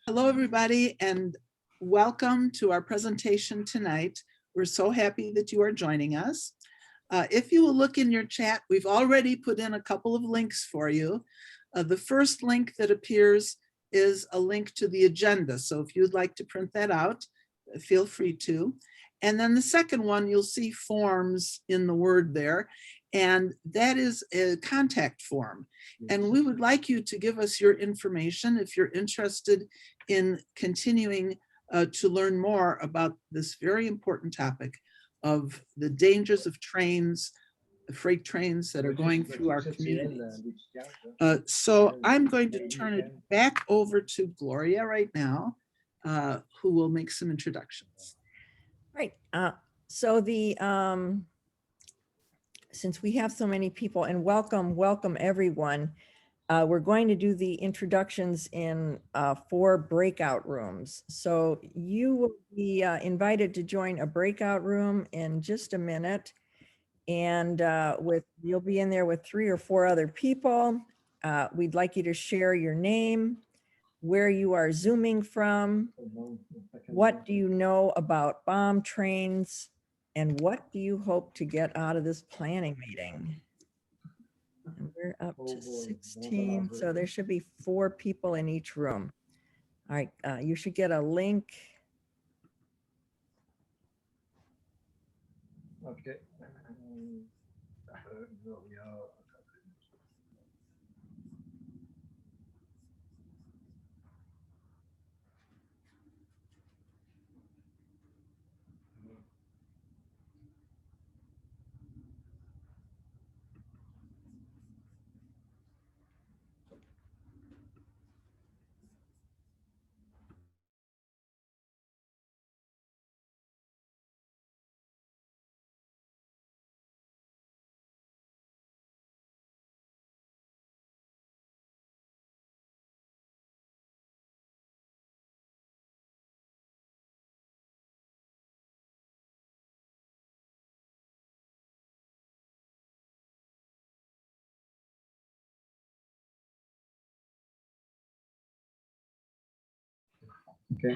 Hello, everybody, and welcome to our presentation tonight. We're so happy that you are joining us. If you will look in your chat, we've already put in a couple of links for you. The first link that appears is a link to the agenda. So if you'd like to print that out, feel free to. And then the second one, you'll see forms in the Word there. And that is a contact form. And we would like you to give us your information if you're interested in continuing to learn more about this very important topic of the dangers of trains, the freight trains that are going through our communities. So I'm going to turn it back over to Gloria right now, who will make some introductions. Right. So since we have so many people, and welcome everyone, we're going to do the introductions in 4 breakout rooms. So you will be invited to join a breakout room in just a minute. And you'll be in there with 3 or 4 other people. We'd like you to share your name, where you are Zooming from, what do you know about bomb trains, and what do you hope to get out of this planning meeting? And we're up to 16, so there should be 4 people in each room. All right, you should get a link. Okay. Okay.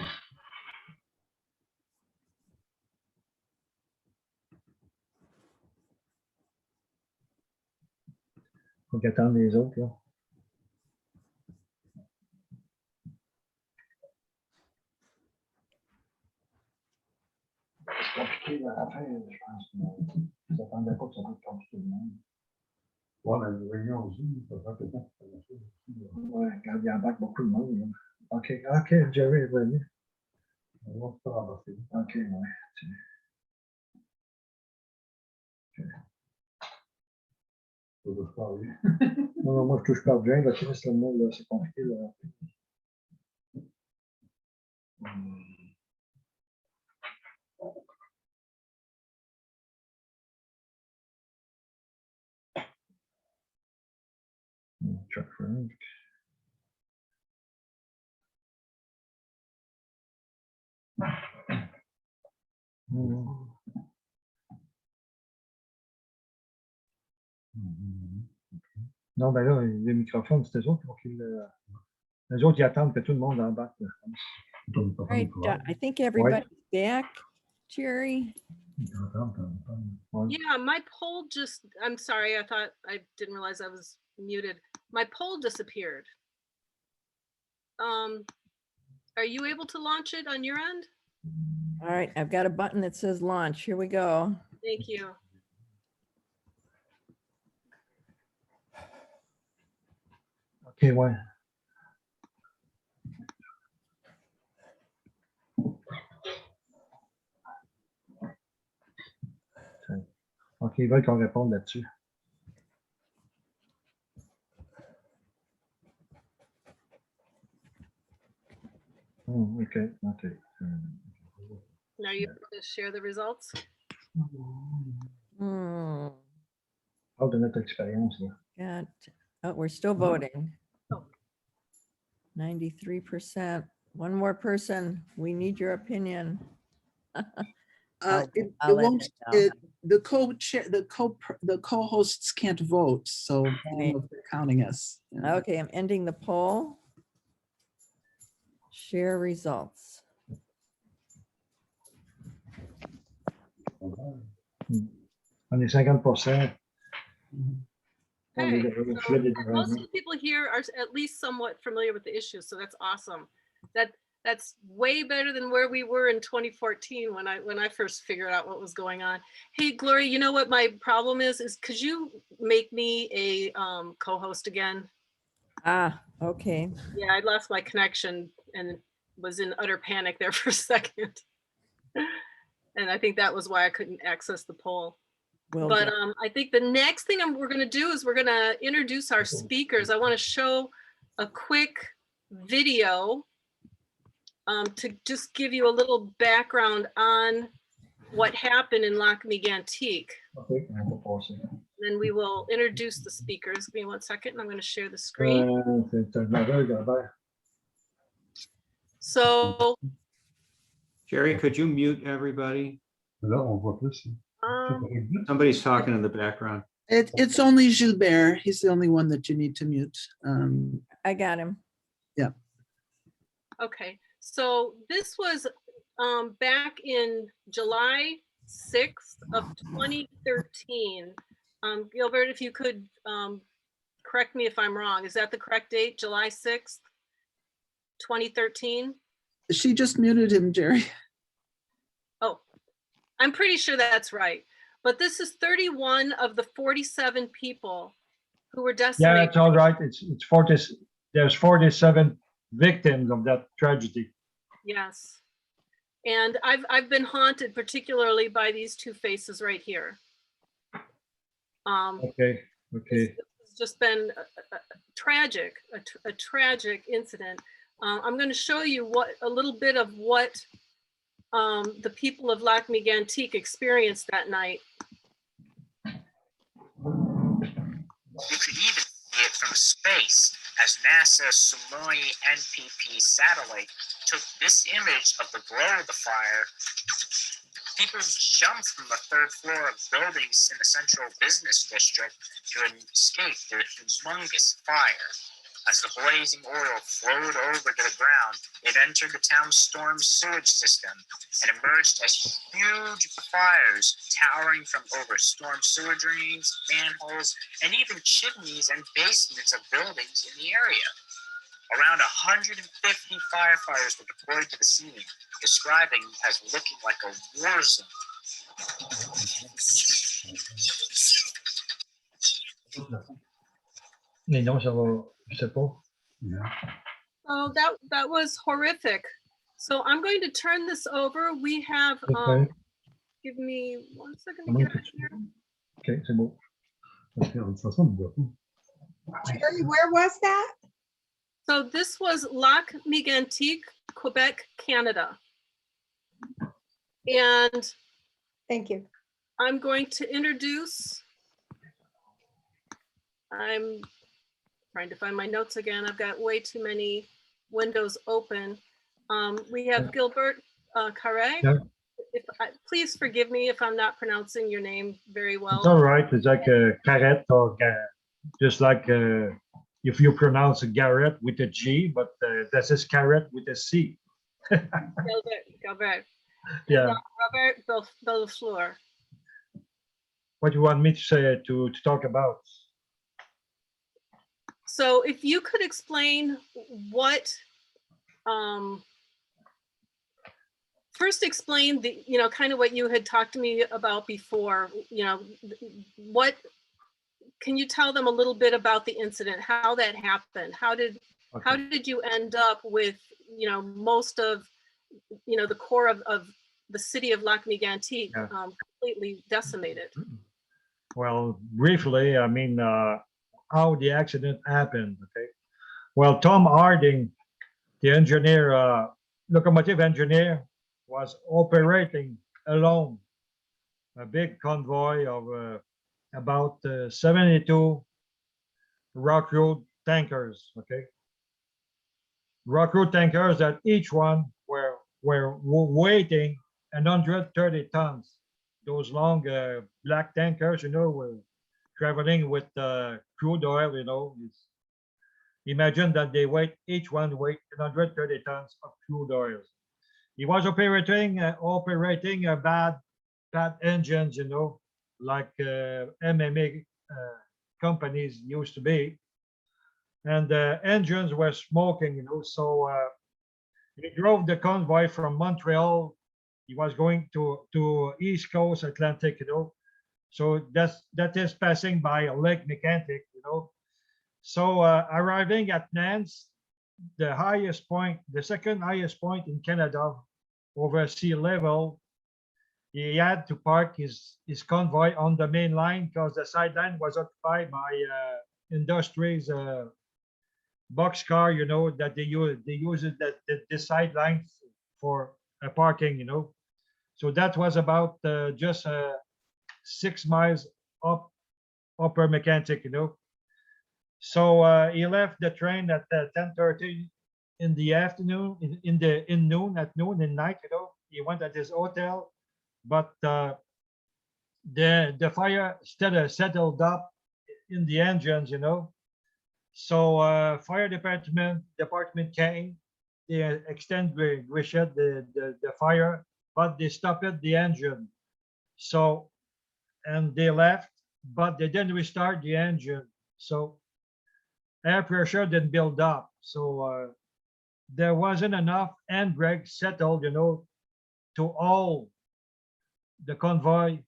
Faut qu'attendre les autres, là. C'est compliqué à la fin, je pense. Je ne s'attendais pas que ça soit compliqué de même. Ouais, mais une réunion aussi, ça va peut-être. Ouais, quand il y a beaucoup de monde. Là. OK, Gerri est venu. On va se ramasser. OK, ouais. Non, moi je touche pas bien, là, c'est compliqué. Là. Chuck Frank. Non, ben là, les microphones, c'est eux autres pour qu'ils. Les autres, ils attendent que tout le monde embarque, je pense. Right, I think everybody's back, Gerri. Yeah, my poll just, I'm sorry, I didn't realize I was muted. My poll disappeared. Are you able to launch it on your end? All right, I've got a button that says launch. Here we go. Thank you. OK, ouais. OK, ils veulent qu'on réponde là-dessus. OK. Now you to share the results? Parle de notre expérience, là. Oh, we're still voting. 93%. One more person. We need your opinion. The co-hosts can't vote, so right. They're counting us. Okay, I'm ending the poll. Share results. On est 50%. Okay, so most of the people here are at least somewhat familiar with the issue, so that's awesome. That's way better than where we were in 2014 when I first figured out what was going on. Hey, Gloria, you know what my problem is could you make me a co-host again? Ah, okay. Yeah, I lost my connection and was in utter panic there for a second. And I think that was why I couldn't access the poll. Will But do. I think the next thing we're going to do is we're going to introduce our speakers. I want to show a quick video to just give you a little background on what happened in Lac-Mégantic. Okay. Then we will introduce the speakers. Give me 1 second and I'm going to share the screen. So Gerri, could you mute everybody? Là, on voit plus. Somebody's talking in the background. It's only Gilbert. He's the only one that you need to mute. I got him. okay, so this was back in July 6th of 2013. Gilbert, if you could correct me if I'm wrong. Is that the correct date? July 6th, 2013? She just muted him, Gerri. Oh, I'm pretty sure that's right. But this is 31 of the 47 people who were Yeah, decimated. it's all right. It's 40. There's 47 victims of that tragedy. Yes. And I've been haunted particularly by these two faces right here. Okay. Okay. It's just been tragic, a tragic incident. I'm going to show you a little bit of what the people of Lac-Mégantic experienced that night. You could even see it from space as NASA's Sumoi NPP satellite took this image of the glow of the fire. People jumped from the third floor of buildings in the central business district to escape the humongous fire. As the blazing oil flowed over to the ground, it entered the town's storm sewage system and emerged as huge fires towering from over storm sewer drains, manholes, and even chimneys and basements of buildings in the area. Around 150 firefighters were deployed to the scene, describing as looking like a war zone. Mais non, ça va, je sais pas. So that was horrific. So I'm going to turn this over. We have, Okay. give me 1 second to Comment get que it tu- here. Okay, c'est bon. Parce que de toute façon, on ne voit pas. Gerri, where was that? So this was Lac-Mégantic, Quebec, Canada. And Thank you. I'm going to introduce, I'm trying to find my notes again. I've got way too many windows open. We have Gilbert Carette. Yeah. Please forgive me if I'm not pronouncing your name very well. It's all right. It's like Carette or just like if you pronounce Garrett with a G, but this is Carette with a C. Gilbert. Yeah. Robert Bellefleur. What do you want me to say to talk about? So if you could explain what, first explain the, kind of what you had talked to me about before, what, can you tell them a little bit about the incident, how that happened? How did you end up with, most of, the core of the city of Lac-Mégantic completely decimated? Well, briefly, I mean, how the accident happened, okay? Well, Tom Harding, the engineer, locomotive engineer, was operating alone a big convoy of about 72 Rock Road tankers, okay? Rock Road tankers that each one were weighing 130 tons. Those long black tankers, were traveling with crude oil, Imagine that they each one weighed 130 tons of crude oil. He was operating bad engines, you know, like MMA companies used to be, and the engines were smoking, you know. So he drove the convoy from Montreal. He was going to East Coast Atlantic, you know. So that is passing by Lac-Mégantic, you know. So arriving at Nantes, the highest point, the second highest point in Canada over sea level, he had to park his convoy on the main line because the sideline was occupied by industries boxcar, you know, that they use it that the sideline for parking, you know. So that was about just 6 miles up Upper Mégantic, you know. So he left the train at 10:30 in the afternoon, at noon, in night, you know. He went at his hotel, but the fire still settled up in the engines, you know. So fire department came, they extinguished the fire, but they stopped the engine. So, and they left, but they didn't restart the engine. So air pressure didn't build up. So there wasn't enough handbrake settled, you know, to all the convoy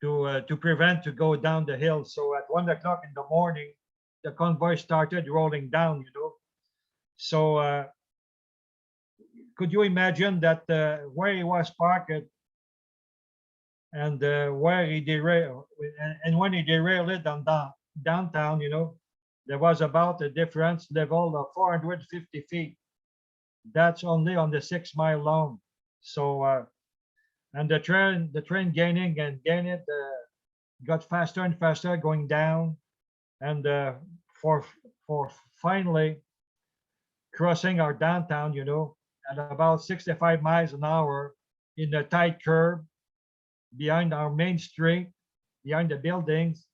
to prevent to go down the hill. So at 1 o'clock in the morning, the convoy started rolling down, you know. So could you imagine that where he was parked and where he derailed, and when he derailed it downtown, you know, there was about a difference level of 450 feet. That's only on the 6 mile long. So and the train gaining got faster and faster going down, and for finally crossing our downtown, you know, at about 65 miles an hour in a tight curve behind our main street, behind the buildings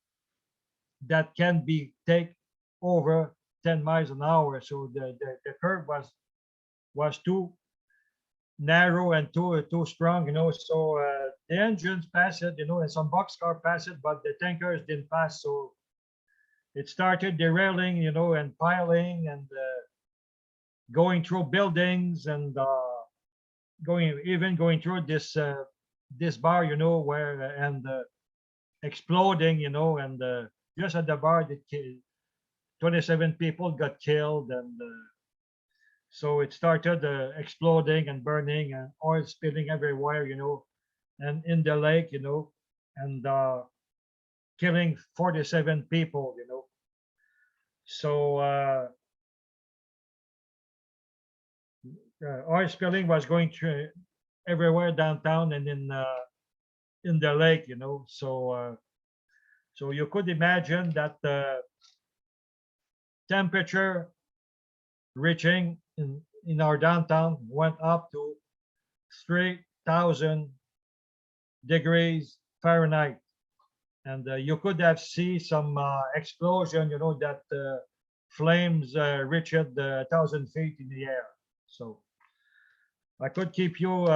that can be take over 10 miles an hour. So the curve was too narrow and too strong, you know. So the engines passed it, you know, and some boxcar passed it, but the tankers didn't pass. So it started derailing, you know, and piling and going through buildings and going through this bar, you know, where and exploding, you know, and just at the bar, 27 people got killed, and so it started exploding and burning and oil spilling everywhere, you know, and in the lake, you know, and killing 47 people, you know. So oil spilling was going through everywhere downtown and in the lake, you know. So so you could imagine that the temperature reaching in our downtown went up to 3,000 degrees Fahrenheit, and you could have seen some explosion, you know, that flames reached 1,000 feet in the air. So I could keep you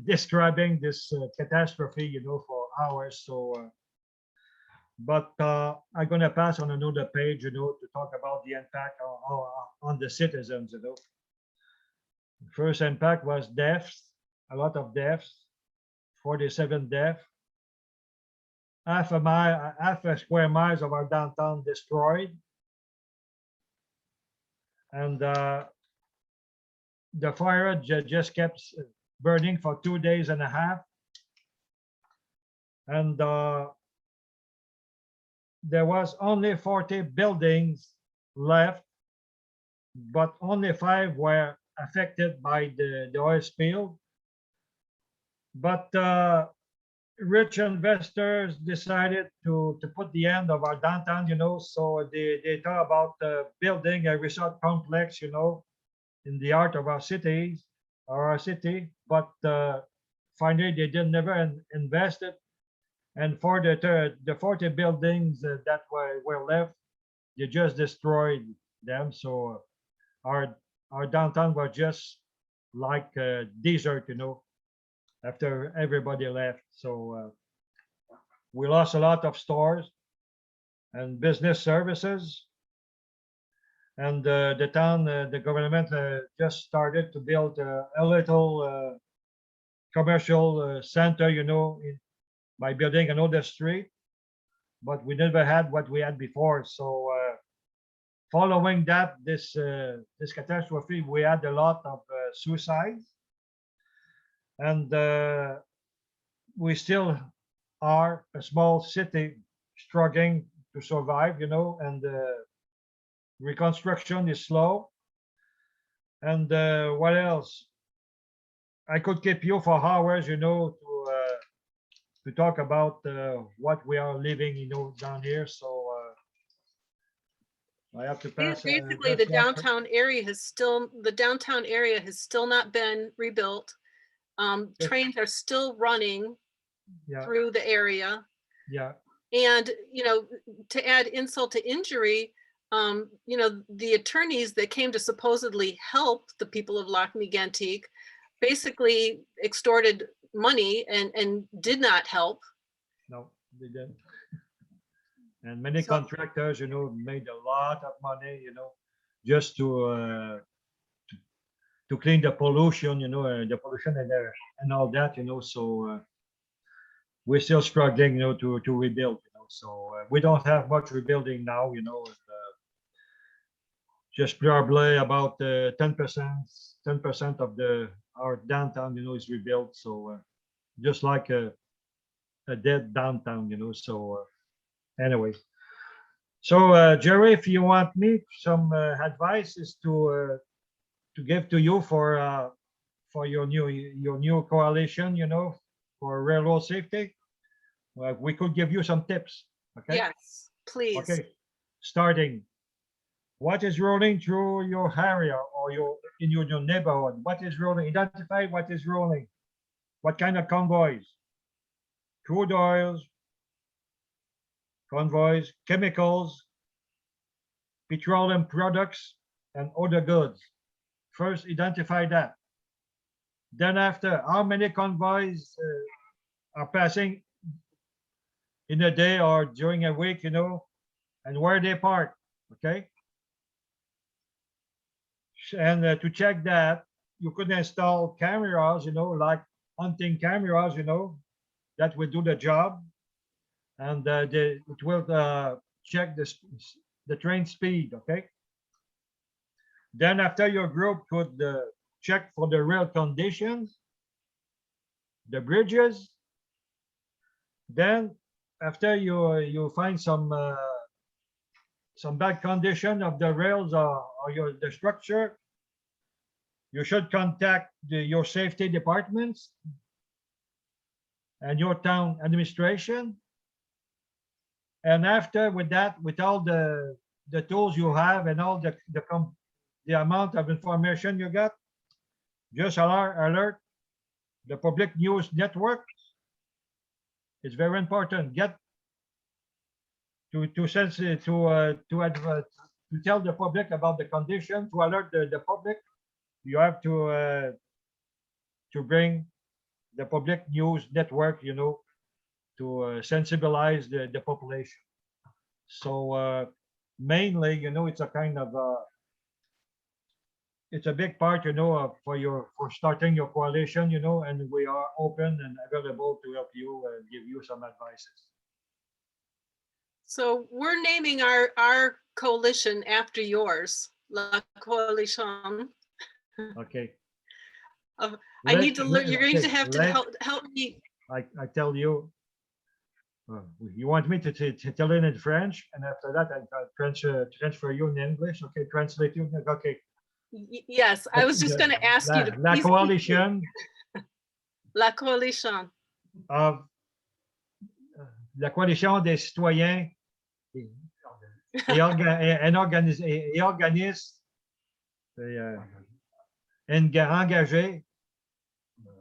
describing this catastrophe, you know, for hours. So but I'm gonna pass on another page, you know, to talk about the impact on the citizens, you know. First impact was deaths, a lot of deaths, 47 deaths, half a square miles of our downtown destroyed, and the fire just kept burning for 2 days and a half, and there was only 40 buildings left, but only 5 were affected by the oil spill. But rich investors decided to put the end of our downtown, you know, so they thought about building a resort complex, you know, in the heart of our cities, or our city, but finally they didn't never invest it. And for the 40 buildings that were left, they just destroyed them. So our downtown was just like a desert, you know, after everybody left. So we lost a lot of stores and business services. And the town, the government just started to build a little commercial center, you know, by building another street. But we never had what we had before. So following that, this catastrophe, we had a lot of suicides, and we still are a small city struggling to survive, you know, and reconstruction is slow. And what else? I could keep you for hours, you know, to talk about what we are living, you know, down here. So I have to pass. Basically, the downtown area has still not been rebuilt. Trains are still running Yeah, through the area. yeah, And, you know, to add insult to injury, you know, the attorneys that came to supposedly help the people of Lac-Mégantic basically extorted money and did not help. no, they didn't. And many So- contractors, you know, made a lot of money, you know, just to clean the pollution, you know, the pollution and all that, you know. So we're still struggling, you know, to rebuild, you know. So we don't have much rebuilding now, you know. Just probably about 10% of our downtown, you know, is rebuilt. So just like a dead downtown, you know. So anyway. So Gerri, if you want me some advice is to give to you for your new coalition, you know, for railroad safety, well, we could give you some tips. Okay. Yes, please. Okay. Starting, what is rolling through your area or in your neighborhood? What is rolling? Identify what is rolling. What kind of convoys? Crude oils, convoys, chemicals, petroleum products, and other goods. First, identify that. Then after, how many convoys are passing in a day or during a week, you know, and where they park, okay? And to check that, you could install cameras, you know, like hunting cameras, you know, that will do the job. And it will check the train speed, okay? Then after your group could check for the rail conditions, the bridges. Then after you find some bad condition of the rails or the structure, you should contact your safety departments and your town administration. And after with that, with all the tools you have and all the amount of information you got, just alert the public news network. It's very important. Get to tell the public about the condition, to alert the public. You have to bring the public news network, you know, to sensibilize the population. So mainly, you know, it's a kind of it's a big part, you know, for starting your coalition, you know, and we are open and available to help you and give you some advices. So we're naming our coalition after yours, La Coalition. Okay. I need to learn. You're going to Okay, have to help me. I tell you, you want me to tell it in French, and after that I transfer you in English. Okay, translate you. Okay. Yes, I was just going to ask you to La please coalition La Coalition. of la coalition des citoyens et organismes engagés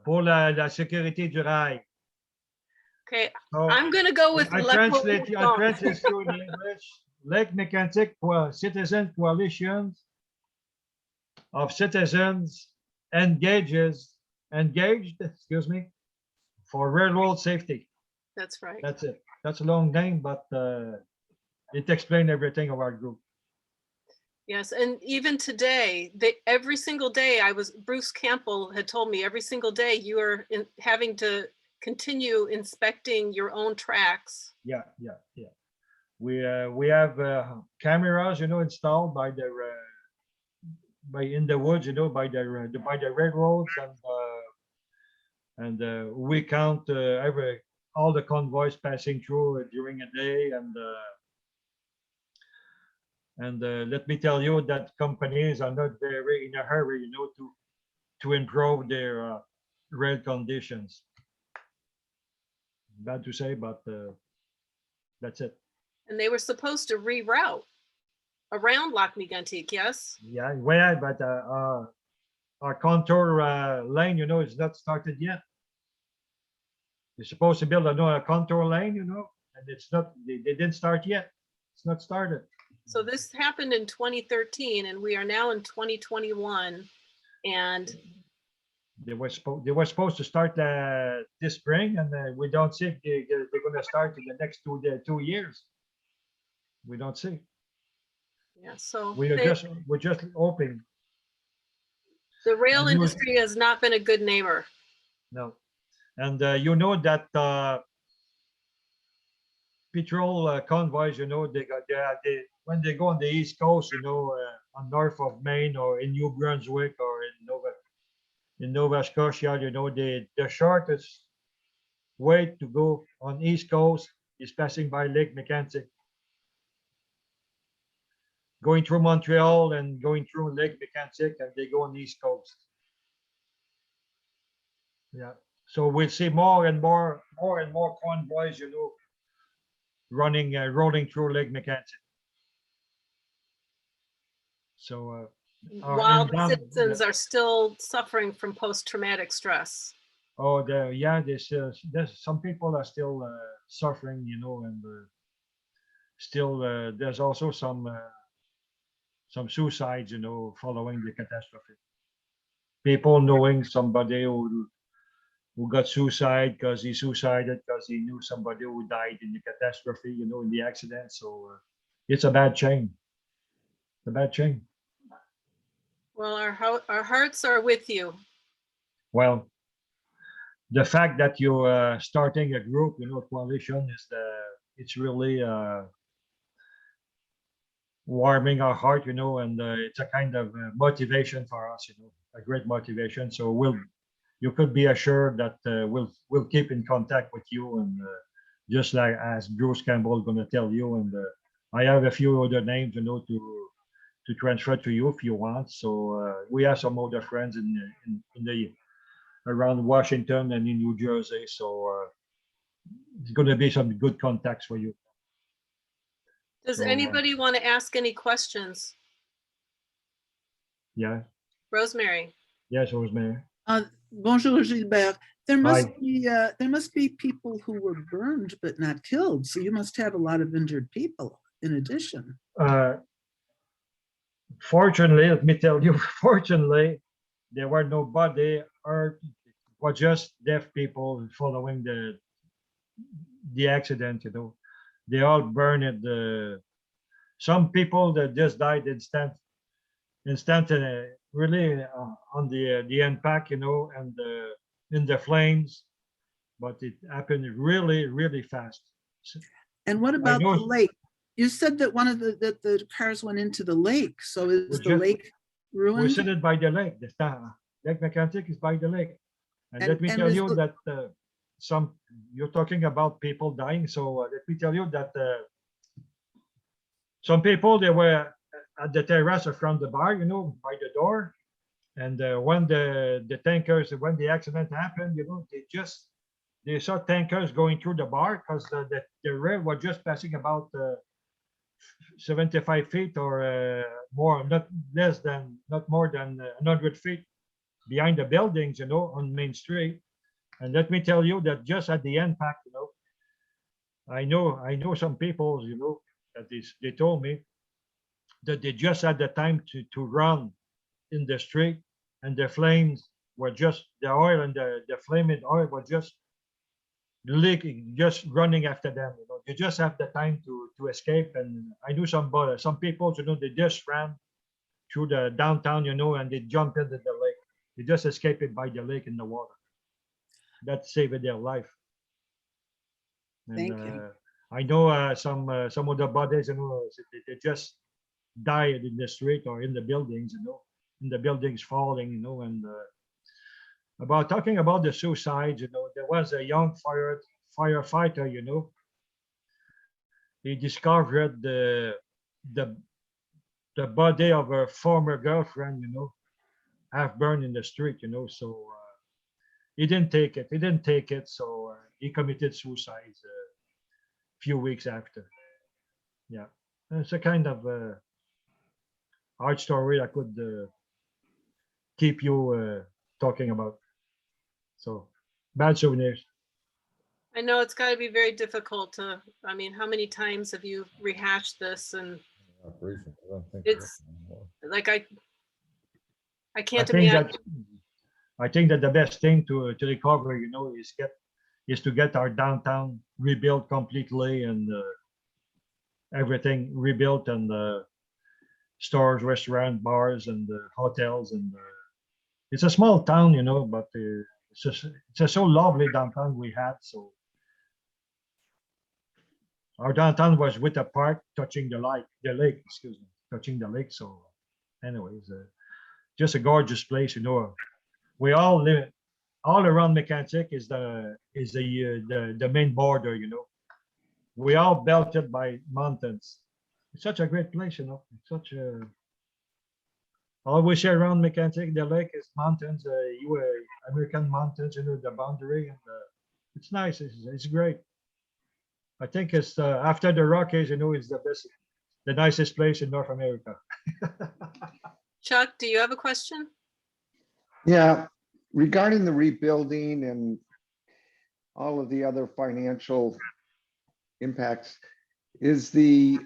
pour la sécurité du rail. Okay, So I'm going to go with I La translate you Coalition. in English. Lac-Mégantic Citizen Coalitions of Citizens engaged, excuse me, for railroad safety. That's right. That's it. That's a long name, but it explains everything of our group. Yes, and even today, every single day Bruce Campbell had told me every single day you are having to continue inspecting your own tracks. Yeah. We have cameras, installed by in the woods, by the railroads, and we count all the convoys passing through during a day, and let me tell you that companies are not very in a hurry, to improve their rail conditions. Bad to say, but that's it. And they were supposed to reroute around Lac-Mégantic, yes? Yeah, but our contour lane, is not started yet. They're supposed to build a contour lane, and it's not. They didn't start yet. It's not started. So this happened in 2013, and we are now in 2021, and they were supposed to start this spring, and we don't see if they're going to start in the next 2 years. We don't see. yeah, so We're just hoping. The rail industry has not been a good neighbor. No, and that petrol convoys, when they go on the East Coast, on north of Maine or in New Brunswick or in Nova Scotia, the shortest way to go on East Coast is passing by Lac-Mégantic, going through Montreal and going through Lac-Mégantic, and they go on the East Coast. Yeah, so we'll see more and more convoys, rolling through Lac-Mégantic. So while the citizens are still suffering from post-traumatic stress. Oh, there's some people are still suffering, and still there's also some suicides, following the catastrophe. People knowing somebody who got suicide because he suicided because he knew somebody who died in the catastrophe, in the accident. So it's a bad chain. It's a bad chain. Well, our hearts are with you. Well, the fact that you're starting a group, coalition, it's really warming our heart, and it's a kind of motivation for us, a great motivation. So you could be assured that we'll keep in contact with you, and just like as Bruce Campbell going to tell you, and I have a few other names, to transfer to you if you want. So we have some other friends in the around Washington and in New Jersey. So it's going to be some good contacts for you. Does anybody want to ask any questions? Yeah. Rosemary. Yes, Rosemary. Bonjour, Gilbert. There must be people who were burned but not killed. So you must have a lot of injured people in addition. Fortunately, let me tell you, fortunately, there were nobody hurt. It was just deaf people following the accident, They all burned. Some people that just died instant, really on the impact, and in the flames, but it happened really, really fast. And what about the lake? You said that that the cars went into the lake. So is the lake ruined? We're sitting by the lake. The Lac-Mégantic is by the lake. And let me tell you that you're talking about people dying. So let me tell you that some people, they were at the terrace around the bar, by the door. And when the accident happened, they saw tankers going through the bar because the rail was just passing about 75 feet or more, not more than 100 feet behind the buildings, on Main Street. And let me tell you that just at the impact, I know some people, That is, they told me that they just had the time to run in the street, and the flames were just, the oil and the flaming oil was just leaking, just running after them. You know, you just have the time to escape. And I knew some people, you know, they just ran through the downtown, you know, and they jumped into the lake. They just escaped it by the lake in the water. That saved their life. And, Thank you. I know some of the bodies, you know, they just died in the street or in the buildings, you know, in the buildings falling, you know. And about talking about the suicides, you know, there was a young firefighter, you know. He discovered the body of a former girlfriend, you know, half burned in the street, you know. So he didn't take it. So he committed suicide a few weeks after. Yeah, it's a kind of hard story I could keep you talking about. So bad souvenirs. I know it's got to be very difficult to, I mean, how many times have you rehashed this? And it's like, I can't imagine. I think that the best thing to recover, you know, is to get our downtown rebuilt completely, and everything rebuilt, and stores, restaurant, bars, and hotels. And it's a small town, you know, but it's a so lovely downtown we had. So our downtown was with a park touching the lake, excuse me, touching the lake. So anyways, just a gorgeous place, you know. We all live all around Mégantic is the main border, you know. We all belted by mountains. It's such a great place, you know. It's such a, all we share around Mégantic, the lake is mountains, American mountains, you know, the boundary, and it's nice. It's great. I think it's after the Rockies, you know, it's the nicest place in North America. Chuck, do you have a question? Yeah, regarding the rebuilding and all of the other financial impacts, is the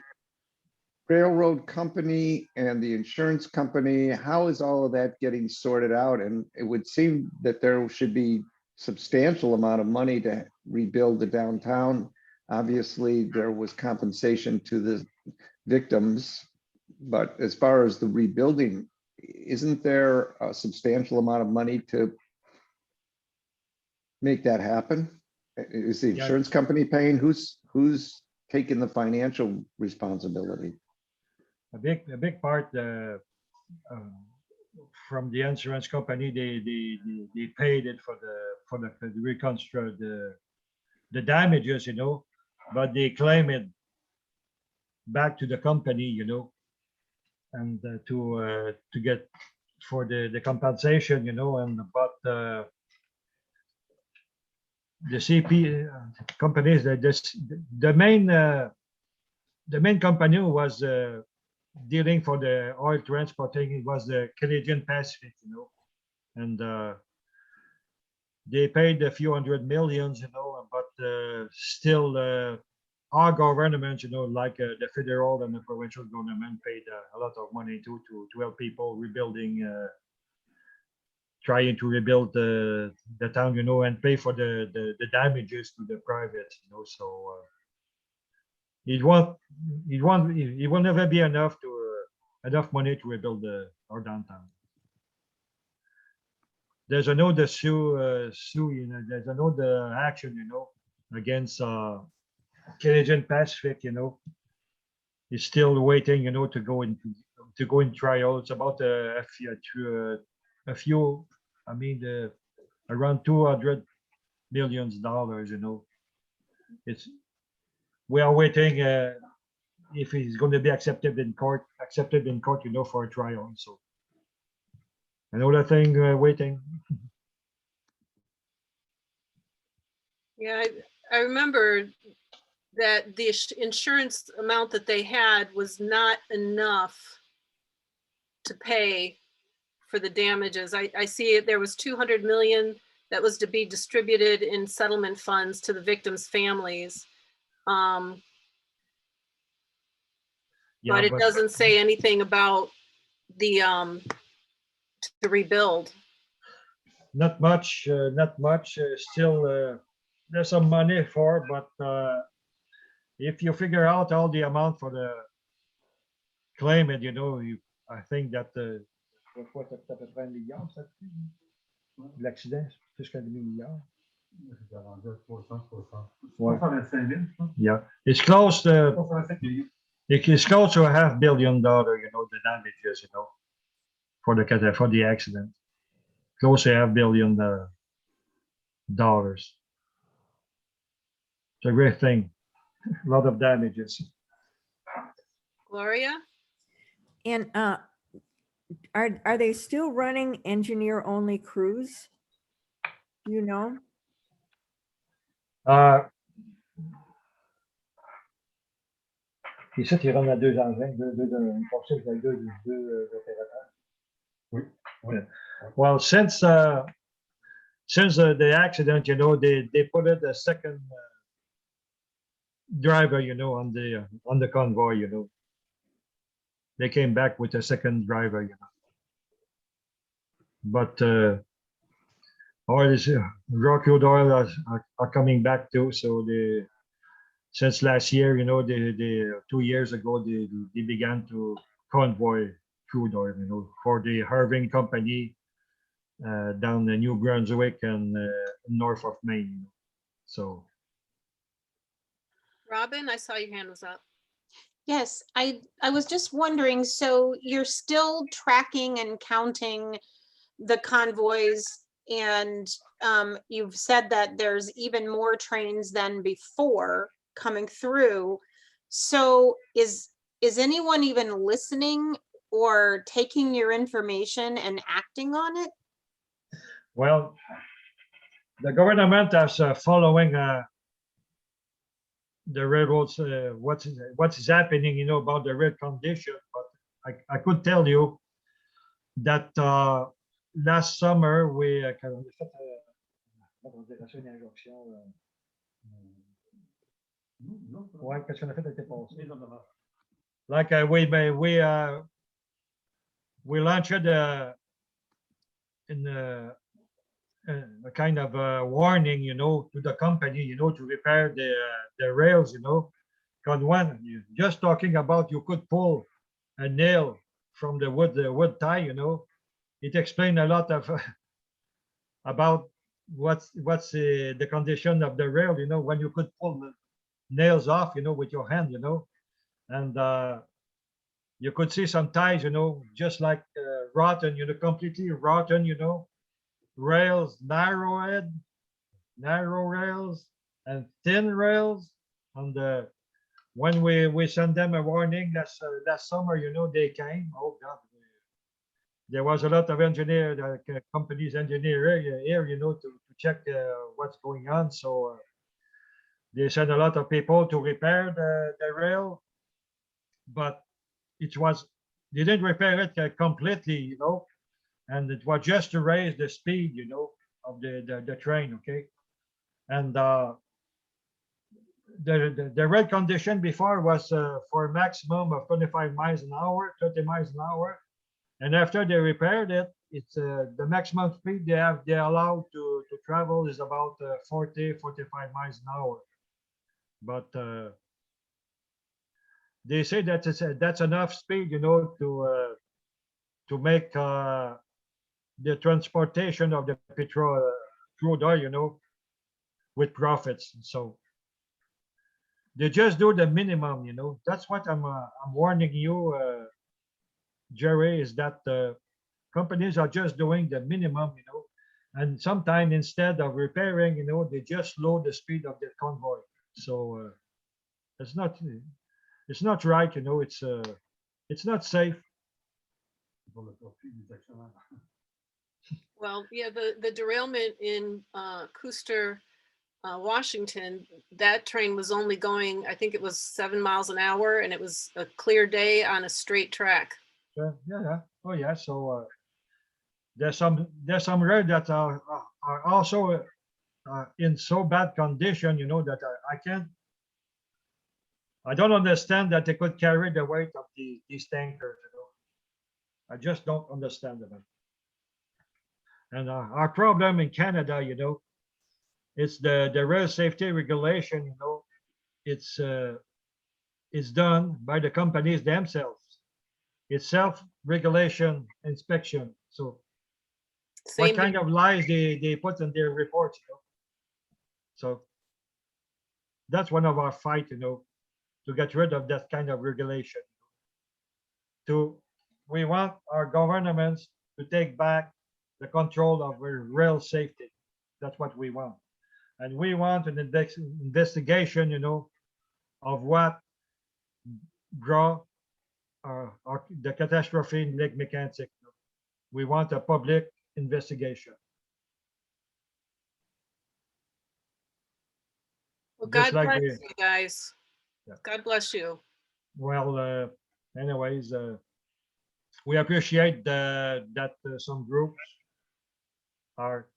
railroad company and the insurance company, how is all of that getting sorted out? And it would seem that there should be substantial amount of money to rebuild the downtown. Obviously, there was compensation to the victims, but as far as the rebuilding, isn't there a substantial amount of money to make that happen? Is the insurance company paying? Who's taking the financial responsibility? A big part from the insurance company, they paid it for the reconstruct the damages, you know, but they claim it back to the company, you know, and to get for the compensation, you know. And but the CP companies, the main company who was dealing for the oil transporting, it was the Canadian Pacific, you know. And they paid a few $100 million, you know, but still our government, you know, like the federal and the provincial government paid a lot of money to help people rebuilding, trying to rebuild the town, you know, and pay for the damages to the private, you know. So it will never be enough money to rebuild our downtown. There's another sue, you know, there's another action, you know, against Canadian Pacific, you know. It's still waiting, you know, to go in trial. It's about a few, I mean, around $200 million, you know. We are waiting if it's going to be accepted in court, you know, for a trial. So another thing waiting. Yeah, I remember that the insurance amount that they had was not enough to pay for the damages. I see it, there was 200 million that was to be distributed in settlement funds to the victims' families. Yeah, But it doesn't say anything about the, to rebuild. not much, still, there's some money for, but if you figure out all the amount for the claimant, you know, I think that quoi, ça coûte à peu près 1 milliard, ça coûte? L'accident, jusqu'à 2 milliards. Ouais. 325 000, yeah, it's close to, it's close to $500 million, you know, the damages, you know, for the accident. Close to $500 million. It's a great thing. A lot of damages. Gloria? And are they still running engineer-only crews? Do you know? Ici, tu rentres à 2 engins, une poursuite avec deux opérateurs. Oui. Well, since the accident, you know, they put it a second driver, you know, on the convoy, you know. They came back with a second driver, you know. But Rockwood Oil are coming back too. So since last year, you know, 2 years ago, they began to convoy crude oil, you know, for the Irving Company down in New Brunswick and north of Maine. So, Robin, I saw your hand was up. Yes, I was just wondering, so you're still tracking and counting the convoys, and you've said that there's even more trains than before coming through. So is anyone even listening or taking your information and acting on it? well, the government is following the railroads, what is happening, you know, about the rail condition. But I could tell you that last summer we ouais, qu'est-ce qu'on a fait l'été passé? Like we launched in a kind of a warning, you know, to the company, you know, to repair the rails, you know. Because when you just talking about you could pull a nail from the wood tie, you know, it explained a lot of about what's the condition of the rail, you know, when you could pull the nails off, you know, with your hand, you know, and you could see some ties, you know, just like rotten, you know, completely rotten, you know, rails, narrow rails and thin rails. And when we sent them a warning last summer, you know, they came. Oh God, there was a lot of companies engineer here, you know, to check what's going on. So they sent a lot of people to repair the rail, but they didn't repair it completely, you know, and it was just to raise the speed, you know, of the train, okay? And the rail condition before was for a maximum of 25 miles an hour, 30 miles an hour. And after they repaired it, it's the maximum speed they're allowed to travel is about 40, 45 miles an hour. But they say that that's enough speed, you know, to make the transportation of the petrol crude oil, you know, with profits. So they just do the minimum, you know. That's what I'm warning you, Gerri, is that companies are just doing the minimum, you know, and sometimes instead of repairing, you know, they just slow the speed of the convoy. So it's not right, you know. It's not safe. Well, yeah, the derailment in Custer, Washington, that train was only going, I think it was 7 miles an hour, and it was a clear day on a straight track. Yeah. Oh yeah. So there's some roads that are also in so bad condition, you know, that I can't I don't understand that they could carry the weight of these tankers, you know. I just don't understand them. And our problem in Canada, you know, it's the rail safety regulation, you know, it's done by the companies themselves. It's self-regulation inspection. So what Same kind here. of lies they put in their reports, you know? So that's one of our fight, you know, to get rid of that kind of regulation. We want our governments to take back the control of rail safety. That's what we want. And we want an investigation, you know, of what brought the catastrophe in Lac-Mégantic. We want a public investigation. Well, Just God like bless we, you guys. Yeah. God bless you. well, anyways, we appreciate that some groups are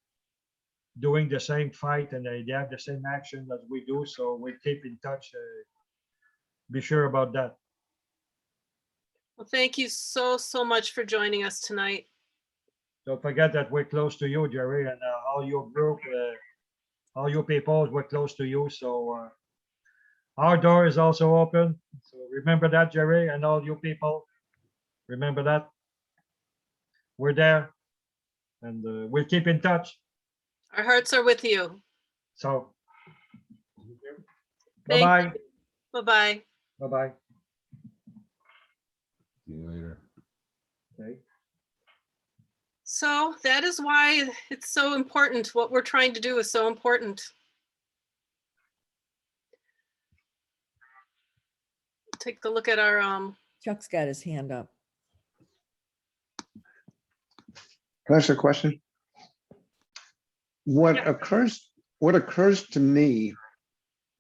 doing the same fight and they have the same action as we do. So we keep in touch. Be sure about that. Well, thank you so, so much for joining us tonight. Don't forget that we're close to you, Gerri, and all your group, all you people, we're close to you. So our door is also open. So remember that, Gerri, and all you people, remember that. We're there, and we'll keep in touch. Our hearts are with you. So, Thank bye-bye. Bye-bye. Bye-bye. See you later. Okay. So that is why it's so important. What we're trying to do is so important. Take a look at our Chuck's got his hand up. Can I ask a question? What Yeah. occurs to me,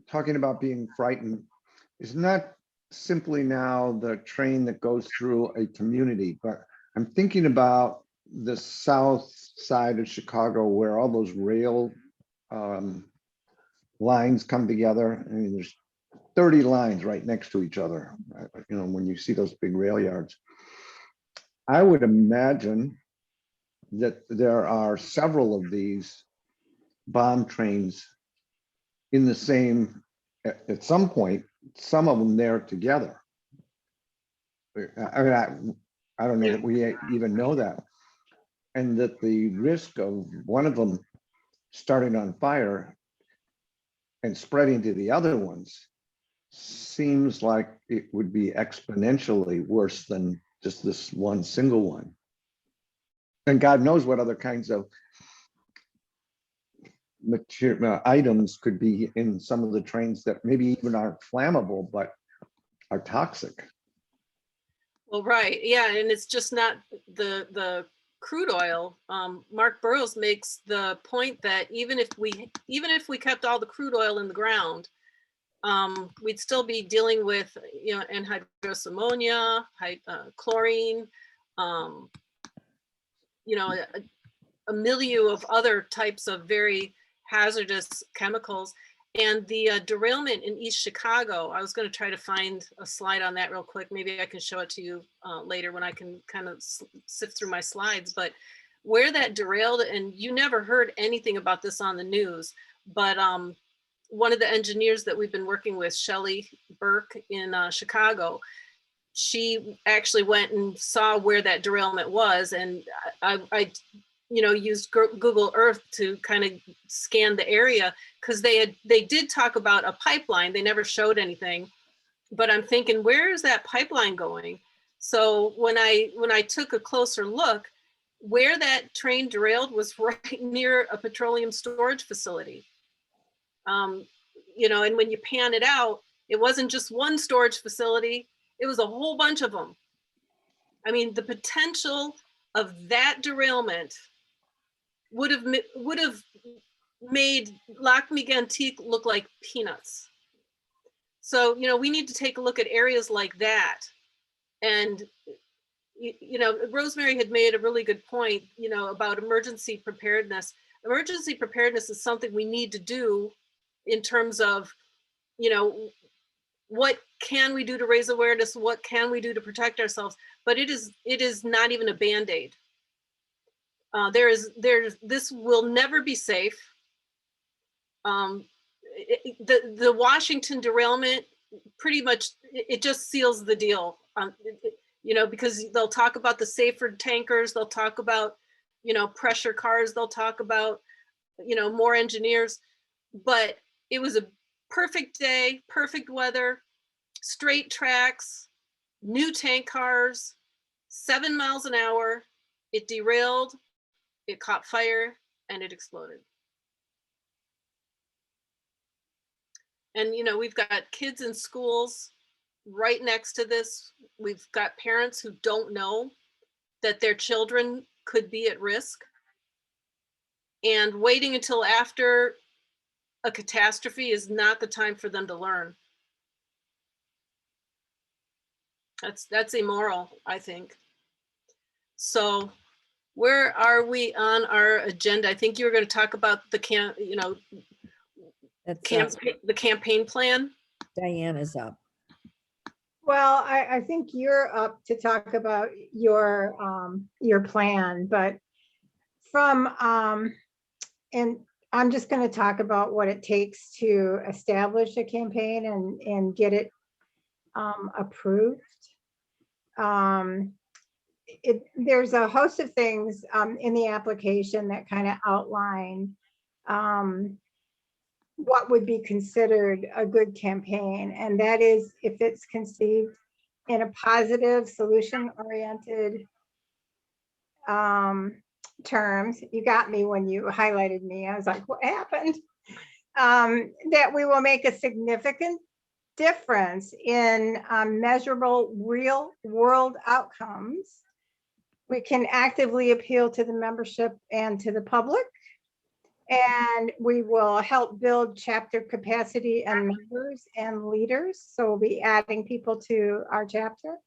talking about being frightened, is not simply now the train that goes through a community, but I'm thinking about the south side of Chicago where all those rail lines come together. I mean, there's 30 lines right next to each other. You know, when you see those big rail yards, I would imagine that there are several of these bomb trains in the same, at some point, some of them there together. I mean, I don't know that we even know that. And that the risk of one of them starting on fire and spreading to the other ones seems like it would be exponentially worse than just this one single one. And God knows what other kinds of material items could be in some of the trains that maybe even aren't flammable, but are toxic. well, right. Yeah. And it's just not the crude oil. Mark Burrows makes the point that even if we kept all the crude oil in the ground, we'd still be dealing with, you know, anhydrous ammonia, chlorine, you know, a milieu of other types of very hazardous chemicals. And the derailment in East Chicago, I was going to try to find a slide on that real quick. Maybe I can show it to you later when I can kind of sift through my slides. But where that derailed, and you never heard anything about this on the news, but one of the engineers that we've been working with, Shelley Burke in Chicago, she actually went and saw where that derailment was. And I you know, used Google Earth to kind of scan the area, because they did talk about a pipeline. They never showed anything, but I'm thinking, where is that pipeline going? So when I took a closer look, where that train derailed was right near a petroleum storage facility. You know, and when you pan it out, it wasn't just one storage facility, it was a whole bunch of them. I mean, the potential of that derailment would have made Lac-Mégantic look like peanuts. So, you know, we need to take a look at areas like that. And, you know, Rosemary had made a really good point, you know, about emergency preparedness. Emergency preparedness is something we need to do in terms of, you know, what can we do to raise awareness? What can we do to protect ourselves? But it is not even a Band-Aid. This will never be safe. The Washington derailment pretty much, it just seals the deal. Because they'll talk about the safer tankers, they'll talk about, pressure cars, they'll talk about, more engineers, but it was a perfect day, perfect weather, straight tracks, new tank cars, 7 miles an hour. It derailed, it caught fire, and it exploded. And, we've got kids in schools right next to this. We've got parents who don't know that their children could be at risk. And waiting until after a catastrophe is not the time for them to learn. That's immoral, I think. So where are we on our agenda? I think you were going to talk about the campaign plan. Diane is up. Well, I think you're up to talk about your plan, but and I'm just going to talk about what it takes to establish a campaign and get it approved. There's a host of things in the application that kind of outline what would be considered a good campaign. And that is if it's conceived in a positive, solution-oriented terms. You got me when you highlighted me. I was like, what happened? That we will make a significant difference in measurable real world outcomes. We can actively appeal to the membership and to the public, and we will help build chapter capacity and members and leaders. So we'll be adding people to our chapter,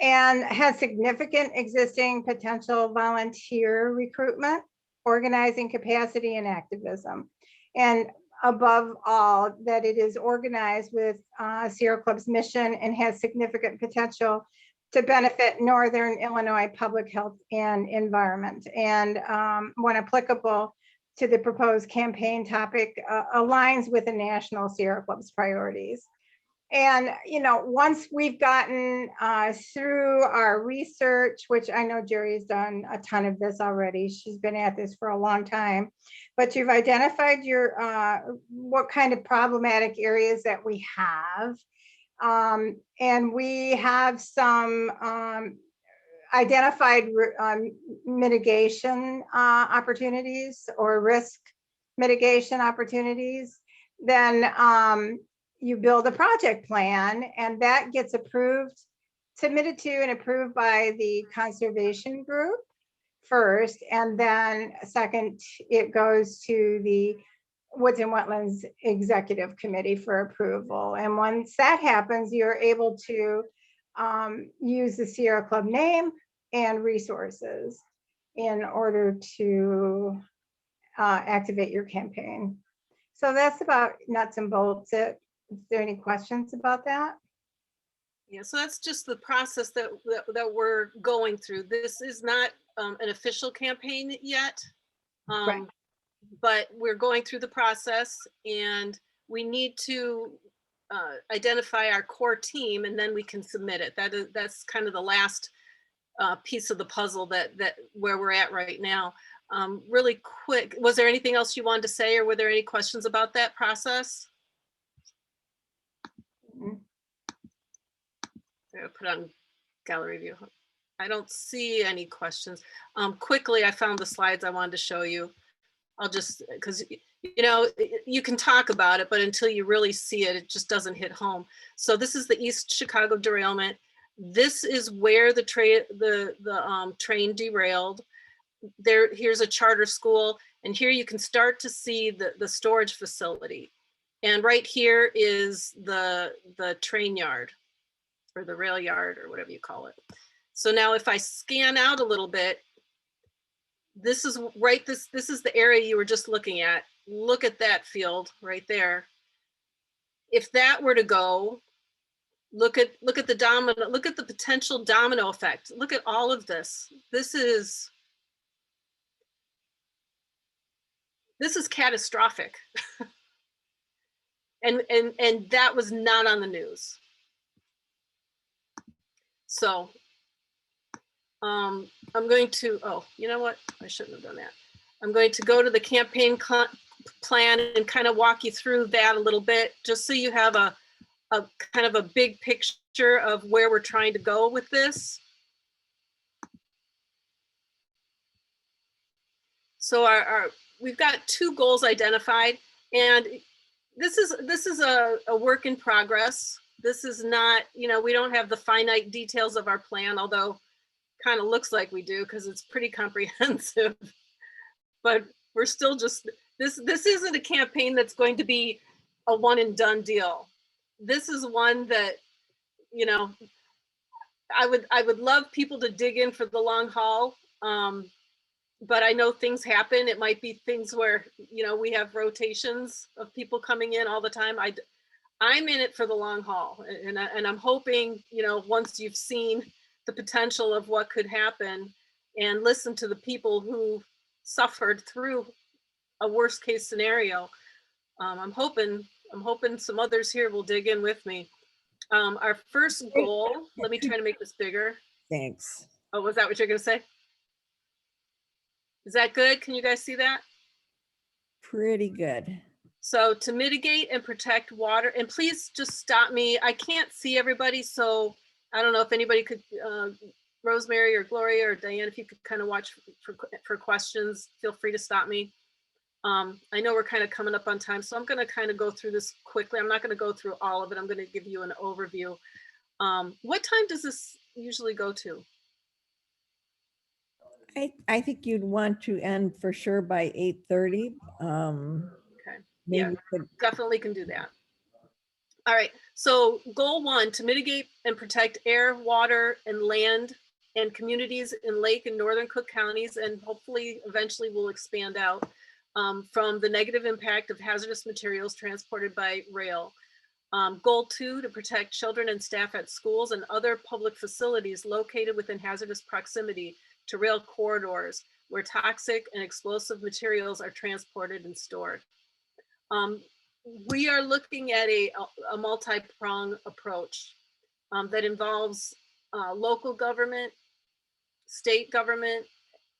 and has significant existing potential volunteer recruitment, organizing capacity, and activism. And above all, that it is organized with Sierra Club's mission and has significant potential to benefit Northern Illinois public health and environment. And when applicable to the proposed campaign topic, aligns with the National Sierra Club's priorities. And, once we've gotten through our research, which I know Gerri's done a ton of this already, she's been at this for a long time, but you've identified your what kind of problematic areas that we have. And we have some identified mitigation opportunities or risk mitigation opportunities. Then you build a project plan, and that gets approved, submitted to and approved by the conservation group first, and then second, it goes to the Woods and Wetlands Executive Committee for approval. And once that happens, you're able to use the Sierra Club name and resources in order to activate your campaign. So that's about nuts and bolts it. Is there any questions about that? Yeah, so that's just the process that we're going through. This is not an official campaign yet, Right. but we're going through the process, and we need to identify our core team, and then we can submit it. That's kind of the last piece of the puzzle that where we're at right now. Really quick, was there anything else you wanted to say, or were there any questions about that process? I'll put on gallery view. I don't see any questions. Quickly, I found the slides I wanted to show you. I'll just, because you can talk about it, but until you really see it, it just doesn't hit home. So this is the East Chicago derailment. This is where the train derailed. Here's a charter school, and here you can start to see the storage facility. And right here is the train yard, or the rail yard, or whatever you call it. So now if I scan out a little bit, this is right, this is the area you were just looking at. Look at that field right there. if that were to go, look at the domino, look at the potential domino effect. Look at all of this. This is catastrophic. and that was not on the news. So I'm going to, oh, you know what? I shouldn't have done that. I'm going to go to the campaign plan and kind of walk you through that a little bit, just so you have a kind of a big picture of where we're trying to go with this. So we've got 2 goals identified, and this is a work in progress. This is not, you know, we don't have the finite details of our plan, although kind of looks like we do because it's pretty comprehensive. But we're still just, this isn't a campaign that's going to be a one and done deal. This is one that, you know, I would love people to dig in for the long haul. But I know things happen. It might be things where, you know, we have rotations of people coming in all the time. I'm in it for the long haul, and I'm hoping, you know, once you've seen the potential of what could happen and listen to the people who suffered through a worst case scenario, I'm hoping some others here will dig in with me. Our first goal, let me try to make this bigger. Thanks. Oh, was that what you're gonna say? Is that good? Can you guys see that? Pretty good. So to mitigate and protect water, and please just stop me. I can't see everybody, so I don't know if anybody could, Rosemary or Gloria or Diane, if you could kind of watch for questions, feel free to stop me. I know we're kind of coming up on time, so I'm going to kind of go through this quickly. I'm not going to go through all of it. I'm going to give you an overview. What time does this usually go to? I think you'd want to end for sure by 8:30. Okay, Maybe yeah, we could, definitely can do that. All right, so goal 1, to mitigate and protect air, water, and land and communities in Lake and Northern Cook counties, and hopefully eventually we'll expand out from the negative impact of hazardous materials transported by rail. Goal 2, to protect children and staff at schools and other public facilities located within hazardous proximity to rail corridors where toxic and explosive materials are transported and stored. We are looking at a multi-pronged approach that involves local government, state government,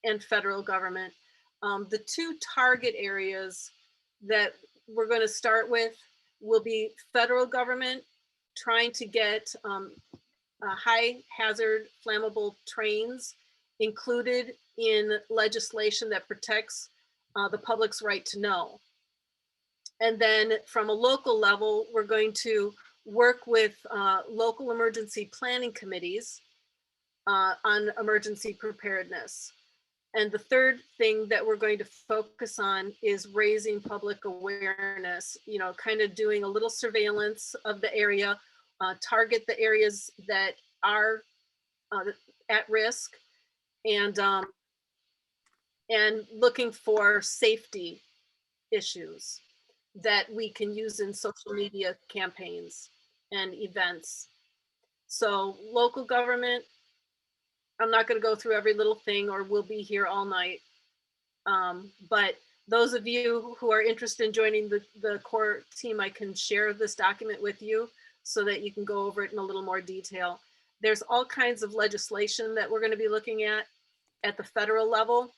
and federal government. The 2 target areas that we're going to start with will be federal government trying to get high hazard flammable trains included in legislation that protects the public's right to know. And then from a local level, we're going to work with local emergency planning committees on emergency preparedness. And the third thing that we're going to focus on is raising public awareness, you know, kind of doing a little surveillance of the area, target the areas that are at risk, and looking for safety issues that we can use in social media campaigns and events. So local government, I'm not going to go through every little thing or we'll be here all night. But those of you who are interested in joining the core team, I can share this document with you so that you can go over it in a little more detail. There's all kinds of legislation that we're going to be looking at the federal level.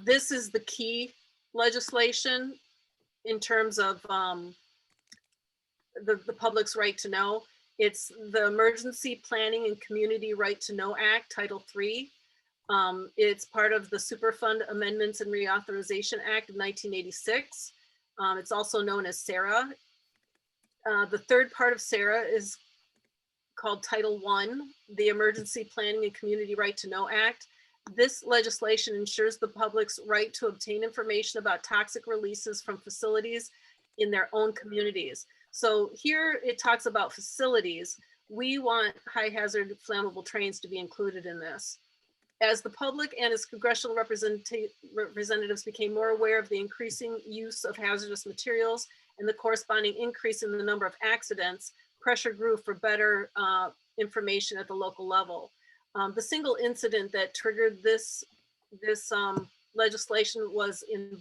This is the key legislation in terms of the public's right to know. It's the Emergency Planning and Community Right to Know Act, Title III. It's part of the Superfund Amendments and Reauthorization Act of 1986. It's also known as SARA. The third part of SARA is called Title I, the Emergency Planning and Community Right to Know Act. This legislation ensures the public's right to obtain information about toxic releases from facilities in their own communities. So here it talks about facilities. We want high hazard flammable trains to be included in this. As the public and its congressional representatives became more aware of the increasing use of hazardous materials and the corresponding increase in the number of accidents, pressure grew for better information at the local level. The single incident that triggered this legislation was in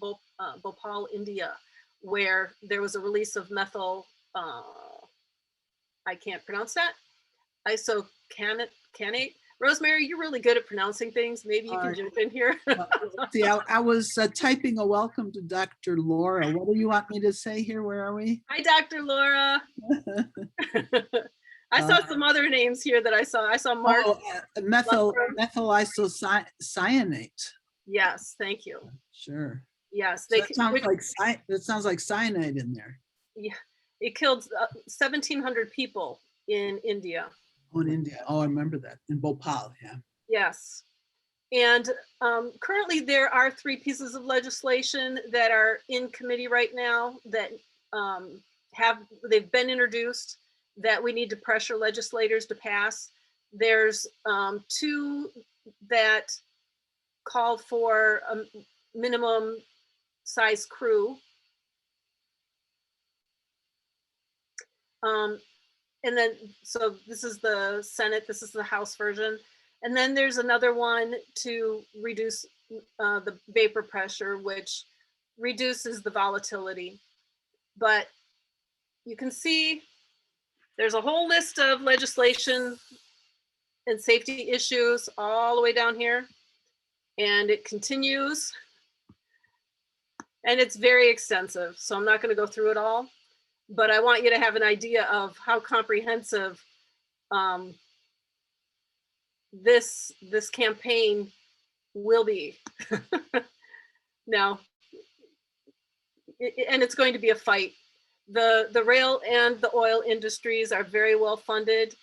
Bhopal, India, where there was a release of methyl, I can't pronounce that, isocanate. Rosemary, you're really good at pronouncing things. Maybe you can jump in here. See, I was typing a welcome to Dr. Laura. What do you want me to say here? Where are we? Hi, Dr. Laura. I saw some other names here that I saw. I saw Mark. Methyl isocyanate. Yes, thank you. Sure. Yes, So that sounds like cyanide in there. Yeah, it killed 1,700 people in India. Oh, in India. Oh, I remember that. In Bhopal, yeah. Yes. And currently there are 3 pieces of legislation that are in committee right now that they've been introduced that we need to pressure legislators to pass. There's 2 that call for a minimum size crew. And then, so this is the Senate, this is the House version. And then there's another one to reduce the vapor pressure, which reduces the volatility. But you can see there's a whole list of legislation and safety issues all the way down here. And it continues. And it's very extensive. So I'm not going to go through it all. But I want you to have an idea of how comprehensive this campaign will be. Now, and it's going to be a fight. The rail and the oil industries are very well funded.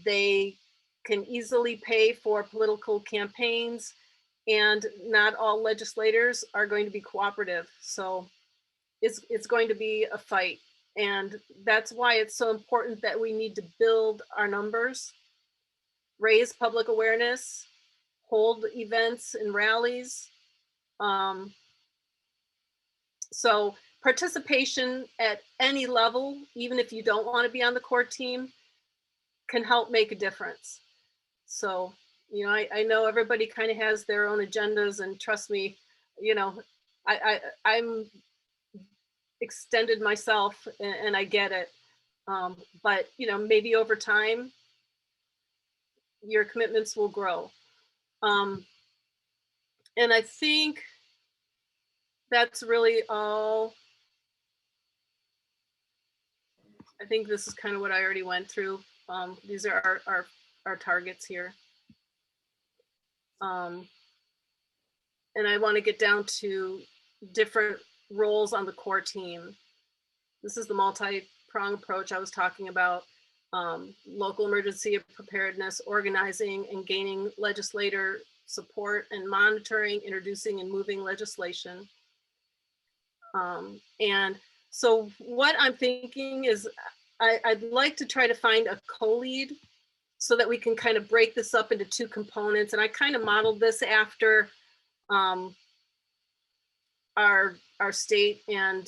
They can easily pay for political campaigns, and not all legislators are going to be cooperative. So it's going to be a fight. And that's why it's so important that we need to build our numbers, raise public awareness, hold events and rallies. So participation at any level, even if you don't want to be on the core team, can help make a difference. So, you know, I know everybody kind of has their own agendas, and trust me, you know, I'm extended myself, and I get it. But, you know, maybe over time, your commitments will grow. And I think that's really all. I think this is kind of what I already went through. These are our targets here. And I want to get down to different roles on the core team. This is the multi-pronged approach I was talking about. Local emergency preparedness, organizing and gaining legislator support, and monitoring, introducing and moving legislation. And so what I'm thinking is I'd like to try to find a co-lead so that we can kind of break this up into 2 components. And I kind of modeled this after our state and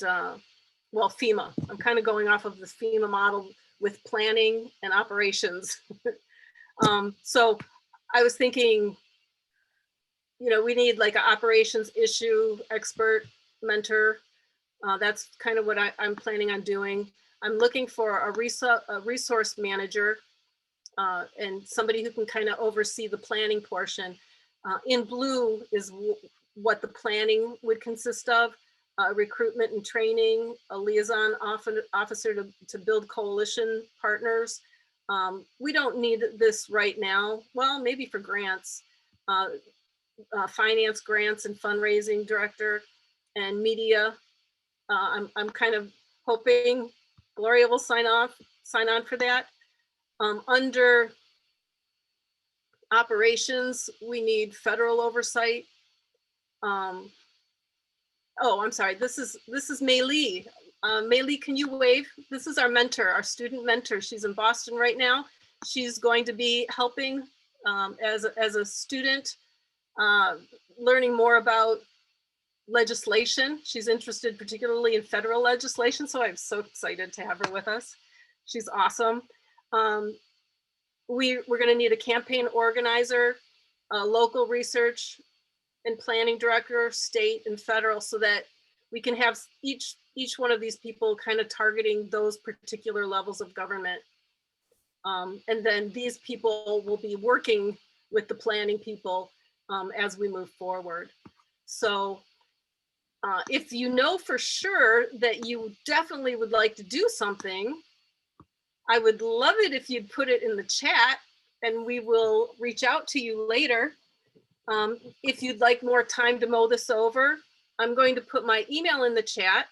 well, FEMA. I'm kind of going off of the FEMA model with planning and operations. So I was thinking, you know, we need like an operations issue expert mentor. That's kind of what I'm planning on doing. I'm looking for a resource manager and somebody who can kind of oversee the planning portion. In blue is what the planning would consist of. Recruitment and training, a liaison officer to build coalition partners. We don't need this right now. Well, maybe for grants, finance grants and fundraising director, and media. I'm kind of hoping Gloria will sign on for that. Under operations, we need federal oversight. Oh, I'm sorry. This is Mei Lee. Mei Lee, can you wave? This is our mentor, our student mentor. She's in Boston right now. She's going to be helping as a student, learning more about legislation. She's interested particularly in federal legislation, so I'm so excited to have her with us. She's awesome. We're going to need a campaign organizer, a local research and planning director, state and federal, so that we can have each one of these people kind of targeting those particular levels of government. And then these people will be working with the planning people as we move forward. So if you know for sure that you definitely would like to do something, I would love it if you'd put it in the chat and we will reach out to you later. If you'd like more time to mull this over, I'm going to put my email in the chat.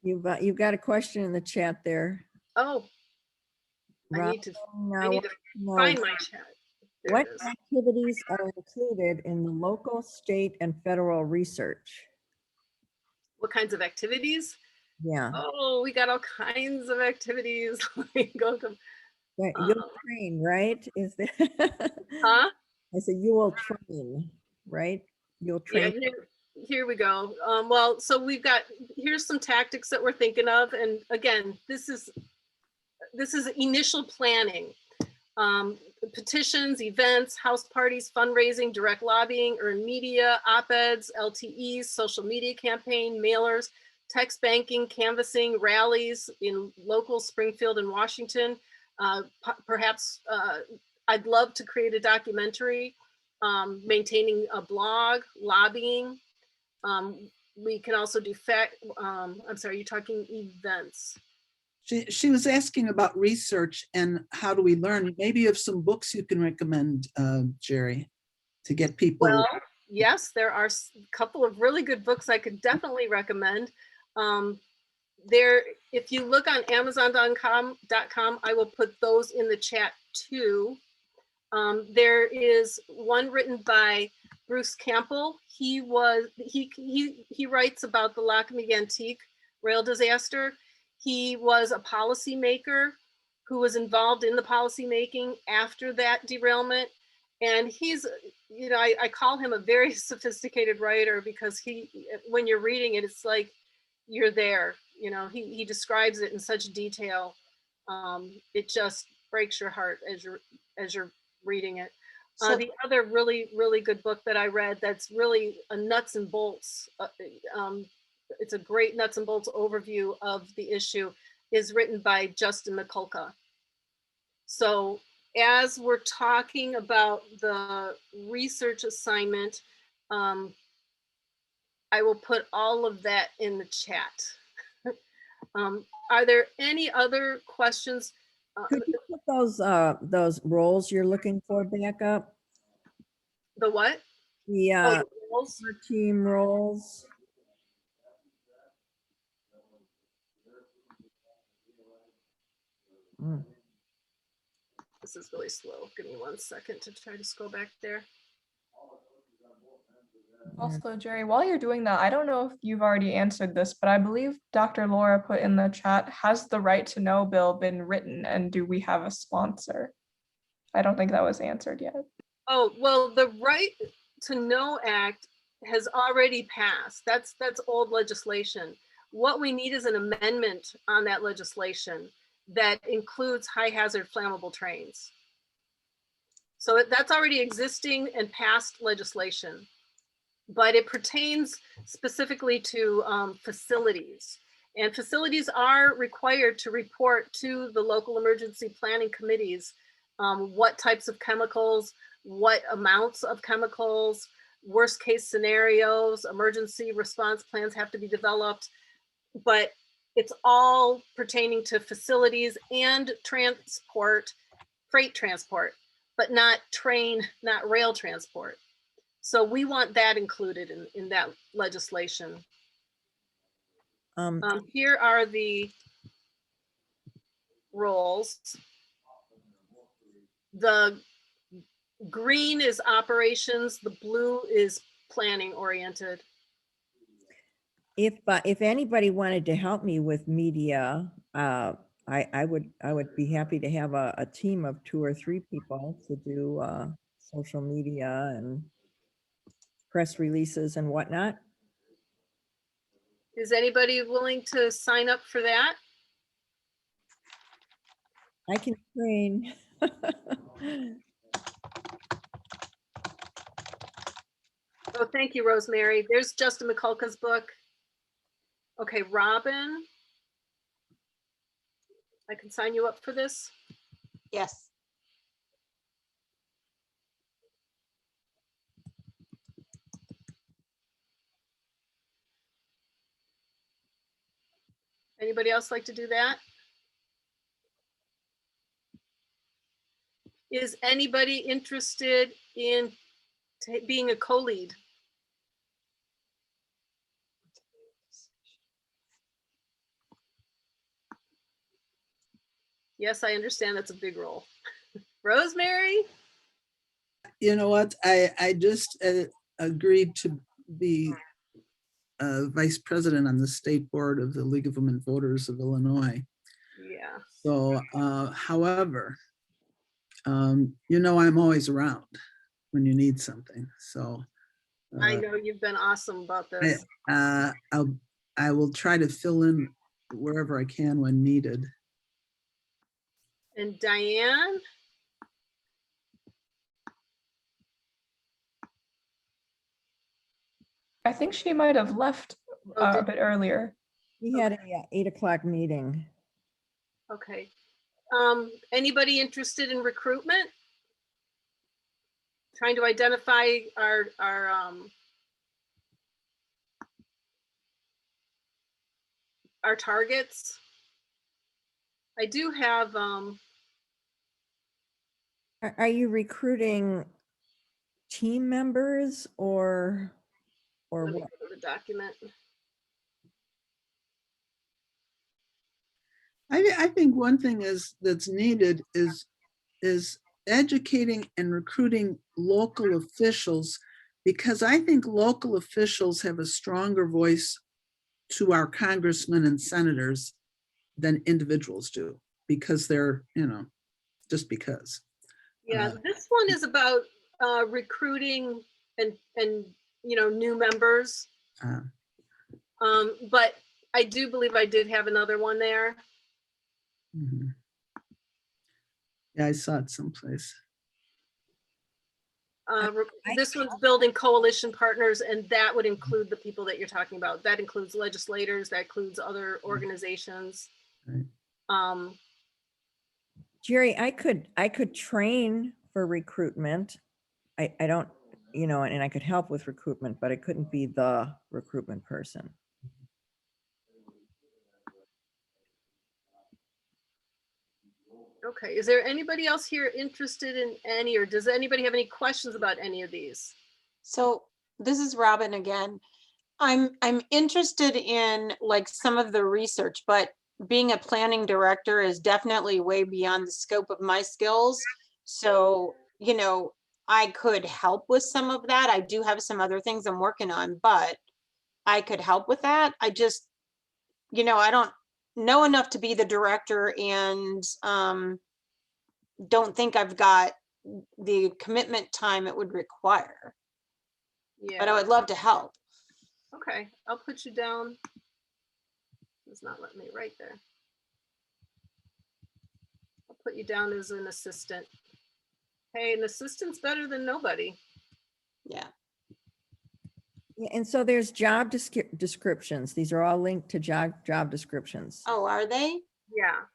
You've got a question in the chat there. Oh, I need to find my chat. There What it is. activities are included in the local, state, and federal research? What kinds of activities? Yeah. Oh, we got all kinds of activities. Go to, Right, you'll train, right? Is that? huh? I said you will train, right? You'll train. Yeah, here we go. Well, so here's some tactics that we're thinking of. And again, this is initial planning. Petitions, events, house parties, fundraising, direct lobbying, earned media, op-eds, LTEs, social media campaign, mailers, text banking, canvassing, rallies in local Springfield and Washington. Perhaps I'd love to create a documentary, maintaining a blog, lobbying. We can also do I'm sorry, you're talking events. She was asking about research and how do we learn? Maybe you have some books you can recommend, Gerri, to get people. Well, yes, there are a couple of really good books I could definitely recommend. If you look on Amazon.com, I will put those in the chat too. There is one written by Bruce Campbell. He writes about the Lac-Mégantic rail disaster. He was a policymaker who was involved in the policymaking after that derailment. And he's, I call him a very sophisticated writer because when you're reading it, it's like you're there. He describes it in such detail. It just breaks your heart as you're reading it. The other really, really good book that I read that's really a nuts and bolts, it's a great nuts and bolts overview of the issue, is written by Justin McCullough. So as we're talking about the research assignment, I will put all of that in the chat. Are there any other questions? Could you put those roles you're looking for back up? The what? The the roles? team roles. This is really slow. Give me 1 second to try to scroll back there. Also, Gerri, while you're doing that, I don't know if you've already answered this, but I believe Dr. Laura put in the chat, has the Right to Know bill been written and do we have a sponsor? I don't think that was answered yet. Oh, well, the Right to Know Act has already passed. That's old legislation. What we need is an amendment on that legislation that includes high hazard flammable trains. So that's already existing and passed legislation, but it pertains specifically to facilities. And facilities are required to report to the local emergency planning committees what types of chemicals, what amounts of chemicals, worst case scenarios, emergency response plans have to be developed. But it's all pertaining to facilities and transport, freight transport, but not rail transport. So we want that included in that legislation. Here are the roles. The green is operations, the blue is planning oriented. If anybody wanted to help me with media, I would be happy to have a team of 2 or 3 people to do social media and press releases and whatnot. Is anybody willing to sign up for that? I can train. Oh, thank you, Rosemary. There's Justin McCulka's book. Okay, Robin. I can sign you up for this. Yes. Anybody else like to do that? Is anybody interested in being a co-lead? Yes, I understand that's a big role. Rosemary? You know what? I just agreed to be vice president on the state board of the League of Women Voters of Illinois. Yeah. So, however, you know, I'm always around when you need something. So I know you've been awesome about this. I will try to fill in wherever I can when needed. And Diane? I think she might have left a bit earlier. We had a 8 o'clock meeting. Okay. Anybody interested in recruitment? Trying to identify our targets. I do have Are you recruiting team members or let me what? go to the document. I think one thing that's needed is educating and recruiting local officials, because I think local officials have a stronger voice to our congressmen and senators than individuals do, because they're, you know, just because. Yeah, this one is about recruiting and you know, new members. But I do believe I did have another one there. Mhm. Yeah, I saw it someplace. This one's building coalition partners, and that would include the people that you're talking about. That includes legislators, that includes other organizations. Right. Gerri, I could train for recruitment. I don't, you know, and I could help with recruitment, but I couldn't be the recruitment person. Okay, is there anybody else here interested in any, or does anybody have any questions about any of these? So this is Robin again. I'm interested in like some of the research, but being a planning director is definitely way beyond the scope of my skills. So, you know, I could help with some of that. I do have some other things I'm working on, but I could help with that. I just, you know, I don't know enough to be the director, and don't think I've got the commitment time it would require. Yeah. But I would love to help. Okay, I'll put you down. It's not letting me write there. I'll put you down as an assistant. Hey, an assistant's better than nobody. Yeah. Yeah, and so there's job descriptions. These are all linked to job descriptions. Oh, are they? Yeah.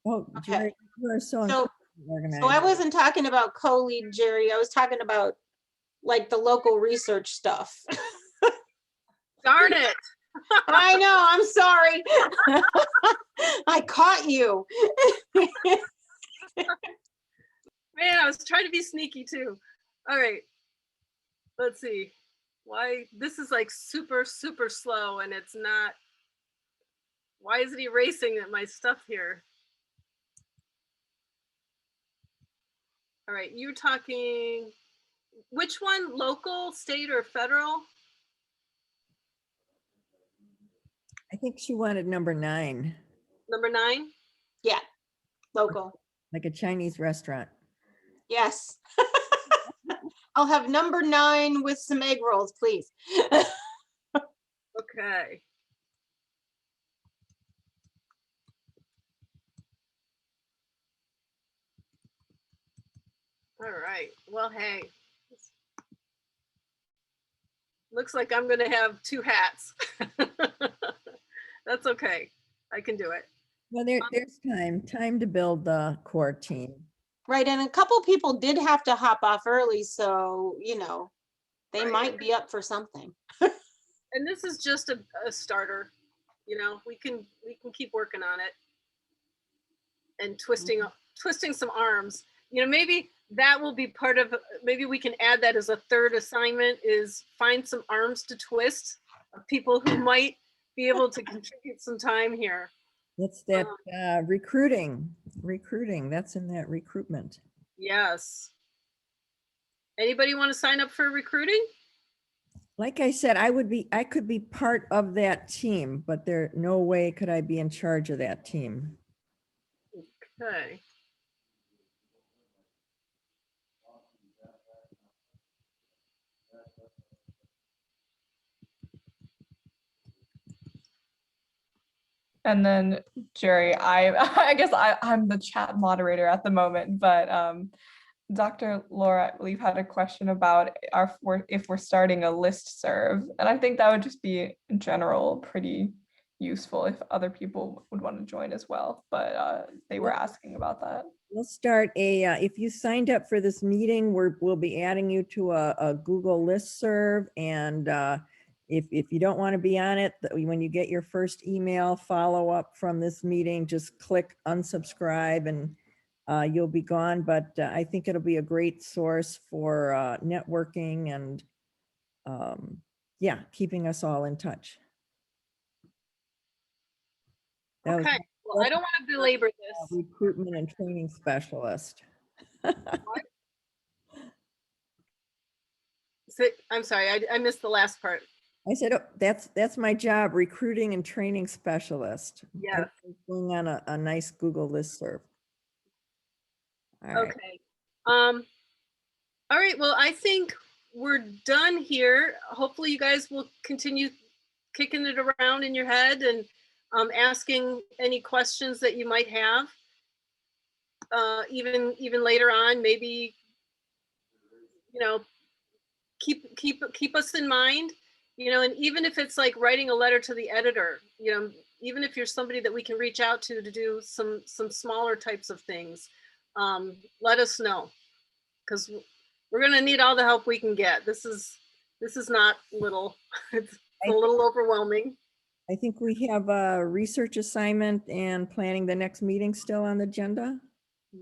Oh, Okay. Gerri, you are so So organized. I wasn't talking about co-lead, Gerri. I was talking about like the local research stuff. Darn it. I know, I'm sorry. I caught you. Man, I was trying to be sneaky too. All right. Let's see. Why this is like super slow, and it's not. Why is it erasing my stuff here? All right, you're talking, which one? Local, state, or federal? I think she wanted number 9, Number 9? Yeah, local. like a Chinese restaurant. Yes. I'll have number 9 with some egg rolls, please. Okay. All right. Well, hey. Looks like I'm gonna have two hats. That's okay. I can do it. Well, there's time to build the core team. Right, and a couple people did have to hop off early, so, they Right. might be up for something. And this is just a starter. We can keep working on it and twisting some arms. Maybe that will be part of, maybe we can add that as a third assignment, is find some arms to twist of people who might be able to contribute some time here. It's that recruiting, that's in that recruitment. Yes. Anybody want to sign up for recruiting? Like I said, I could be part of that team, but there, no way could I be in charge of that team. Okay. And then Gerri, I guess I'm the chat moderator at the moment, but Dr. Laura, I believe, had a question about if we're starting a listserv. And I think that would just be in general pretty useful if other people would want to join as well. But they were asking about that. We'll start if you signed up for this meeting, we'll be adding you to a Google listserv. And if you don't want to be on it, when you get your first email follow up from this meeting, just click unsubscribe and you'll be gone. But I think it'll be a great source for networking and yeah, keeping us all in touch. That was Okay. Well, I don't want to belabor this. recruitment and training specialist. I'm sorry, I missed the last part. I said, oh, that's my job, recruiting and training specialist. Yes. Going on a nice Google listserv. All right. Okay. All right. Well, I think we're done here. Hopefully you guys will continue kicking it around in your head and asking any questions that you might have. Even later on, maybe, keep us in mind, and even if it's like writing a letter to the editor, even if you're somebody that we can reach out to do some smaller types of things, let us know, because we're going to need all the help we can get. This is not little. It's a little overwhelming. I think we have a research assignment and planning the next meeting still on the agenda.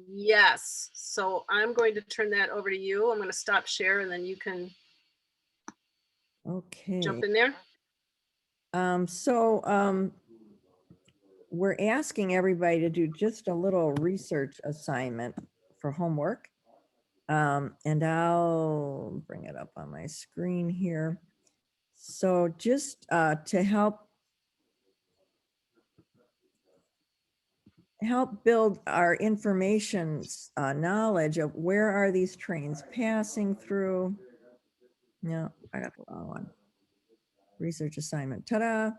Yes. So I'm going to turn that over to you. I'm going to stop share and then you can jump in there. We're asking everybody to do just a little research assignment for homework. And I'll bring it up on my screen here. So just to help build our information knowledge of where are these trains passing through. No, I got the wrong one. Research assignment, ta-da.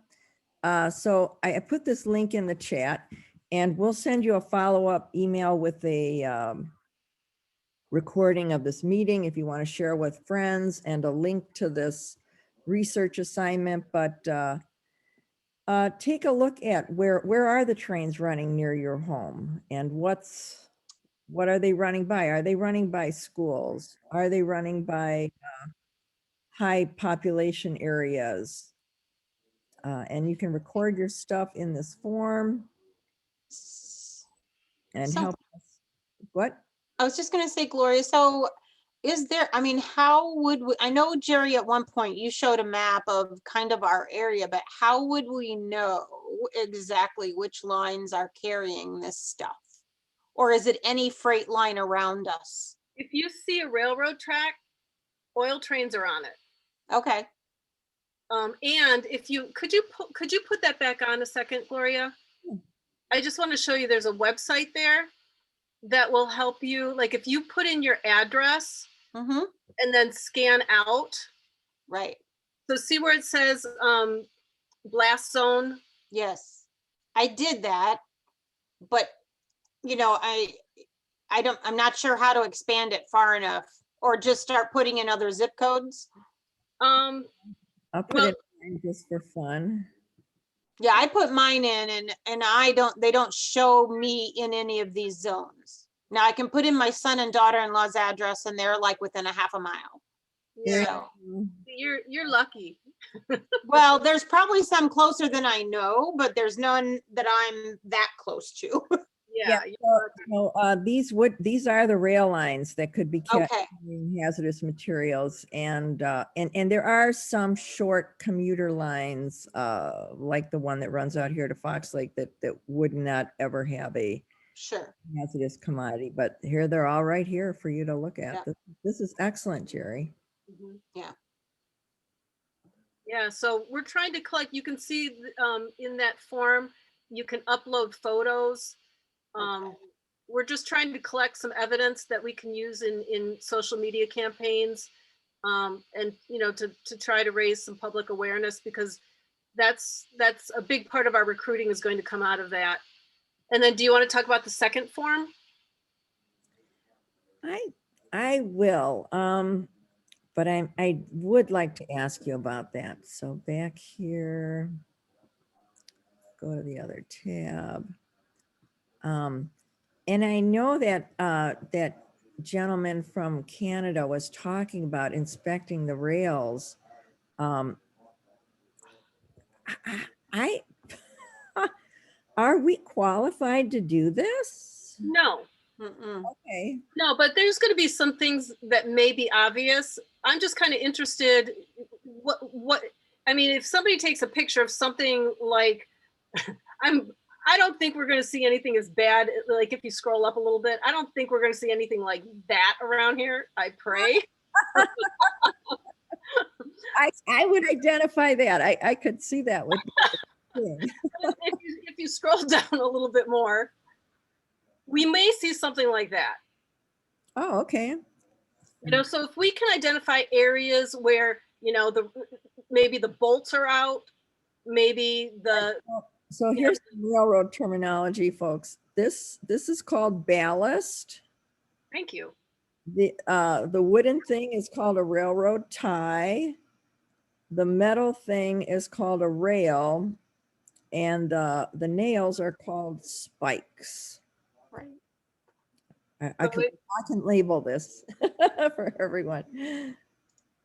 So I put this link in the chat and we'll send you a follow-up email with a recording of this meeting if you want to share with friends, and a link to this research assignment. But take a look at where are the trains running near your home, and what are they running by? Are they running by schools? Are they running by high population areas? And you can record your stuff in this form and help us. What? I was just going to say, Gloria, so is there, how would we, I know, Gerri, at one point you showed a map of kind of our area, but how would we know exactly which lines are carrying this stuff? Or is it any freight line around us? If you see a railroad track, oil trains are on it. Okay. And if you, could you put that back on a second, Gloria? I just want to show you there's a website there that will help you. Like if you put in your address and then scan out. Right. So see where it says blast zone? Yes, I did that. But, I'm not sure how to expand it far enough, or just start putting in other zip codes. Um, I'll put Well- it in just for fun. Yeah, I put mine in and they don't show me in any of these zones. Now I can put in my son and daughter-in-law's address and they're like within a half a mile. yeah, So, you're lucky. well, there's probably some closer than I know, but there's none that I'm that close to. Yeah. These are the rail lines that could be kept Okay, in hazardous materials, and there are some short commuter lines, like the one that runs out here to Fox Lake that would not ever have a sure. hazardous commodity, but here they're all right here for you to look at. Yeah. This is excellent, Gerri. Yeah. Yeah, so we're trying to collect, you can see in that form, you can upload photos. We're just trying to collect some evidence that we can use in social media campaigns, and to try to raise some public awareness, because that's a big part of our recruiting is going to come out of that. And then do you want to talk about the second form? I will, but I would like to ask you about that. So back here, go to the other tab. And I know that that gentleman from Canada was talking about inspecting the rails. I are we qualified to do this? No. Mm-mm. Okay. No, but there's going to be some things that may be obvious. I'm just kind of interested. What I mean, if somebody takes a picture of something like, I don't think we're going to see anything as bad. Like if you scroll up a little bit, I don't think we're going to see anything like that around here. I pray. I would identify that. I could see that with. If you scroll down a little bit more, we may see something like that. Oh, okay. So if we can identify areas where, maybe the bolts are out, maybe So here's the railroad terminology, folks. This is called ballast. Thank you. The wooden thing is called a railroad tie. The metal thing is called a rail, and the nails are called spikes. Right. I can label this for everyone.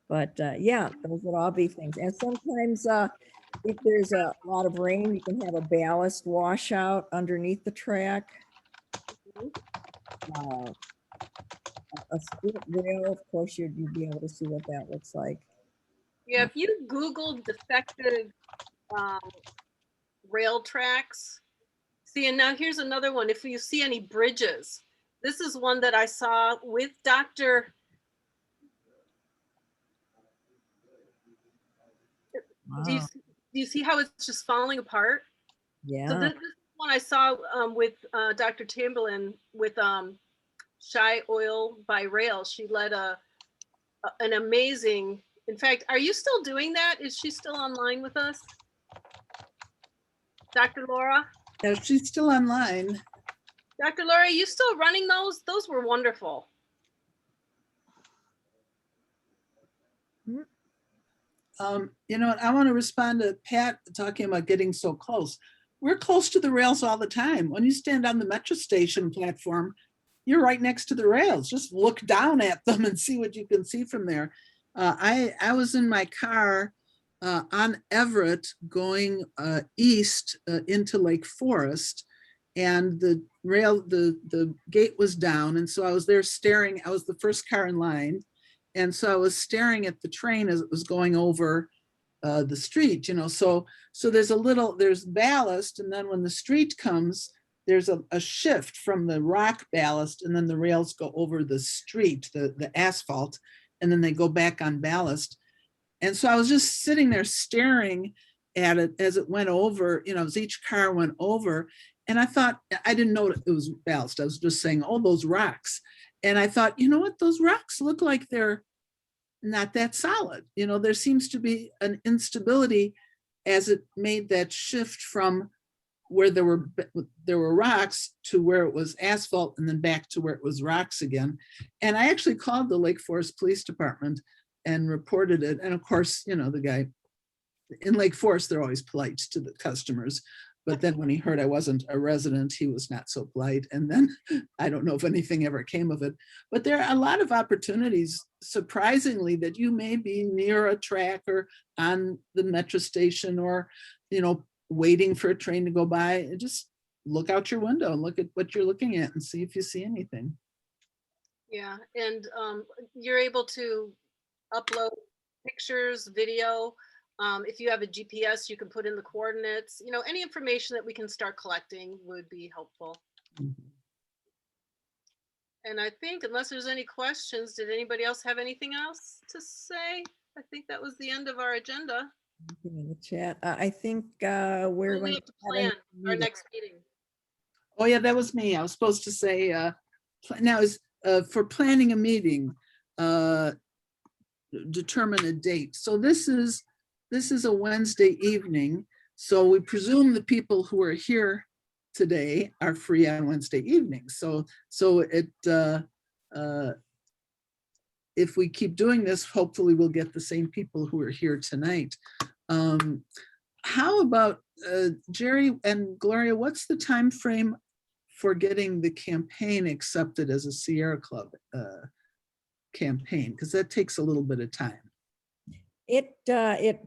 But yeah, those would all be things. And sometimes if there's a lot of rain, you can have a ballast washout underneath the track. A split rail, of course, you'd be able to see what that looks like. Yeah, if you Google defective rail tracks, see, and now here's another one. If you see any bridges, this is one that I saw with Dr. Wow. Do you see how it's just falling apart? Yeah. So this one I saw with Dr. Chamberlain with Shy Oil by Rail. She led an amazing, in fact, are you still doing that? Is she still online with us? Dr. Laura? Yeah, she's still online. Dr. Laura, are you still running those? Those were wonderful. I want to respond to Pat talking about getting so close. We're close to the rails all the time. When you stand on the metro station platform, you're right next to the rails. Just look down at them and see what you can see from there. I was in my car on Everett going east into Lake Forest, and the gate was down. And so I was there staring. I was the first car in line. And so I was staring at the train as it was going over the street, so there's ballast. And then when the street comes, there's a shift from the rock ballast, and then the rails go over the street, the asphalt, and then they go back on ballast. And so I was just sitting there staring at it as it went over, as each car went over. And I thought, I didn't know it was ballast. I was just saying, oh, those rocks. And I thought, you know what, those rocks look like they're not that solid. There seems to be an instability as it made that shift from where there were rocks to where it was asphalt and then back to where it was rocks again. And I actually called the Lake Forest Police Department and reported it. And of course, you know, the guy in Lake Forest, they're always polite to the customers. But then when he heard I wasn't a resident, he was not so polite. And then I don't know if anything ever came of it. But there are a lot of opportunities, surprisingly, that you may be near a track or on the metro station or, you know, waiting for a train to go by. And just look out your window and look at what you're looking at and see if you see anything. Yeah, and you're able to upload pictures, video. If you have a GPS, you can put in the coordinates. You know, any information that we can start collecting would be helpful. And I think, unless there's any questions, did anybody else have anything else to say? I think that was the end of our agenda. In the chat, I think we're We going have to have plan a our meeting. next meeting. Oh yeah, that was me. I was supposed to say, now is for planning a meeting, determine a date. So this is a Wednesday evening. So we presume the people who are here today are free on Wednesday evenings. So if we keep doing this, hopefully we'll get the same people who are here tonight. How about Gerri and Gloria, what's the time frame for getting the campaign accepted as a Sierra Club campaign? Because that takes a little bit of time. It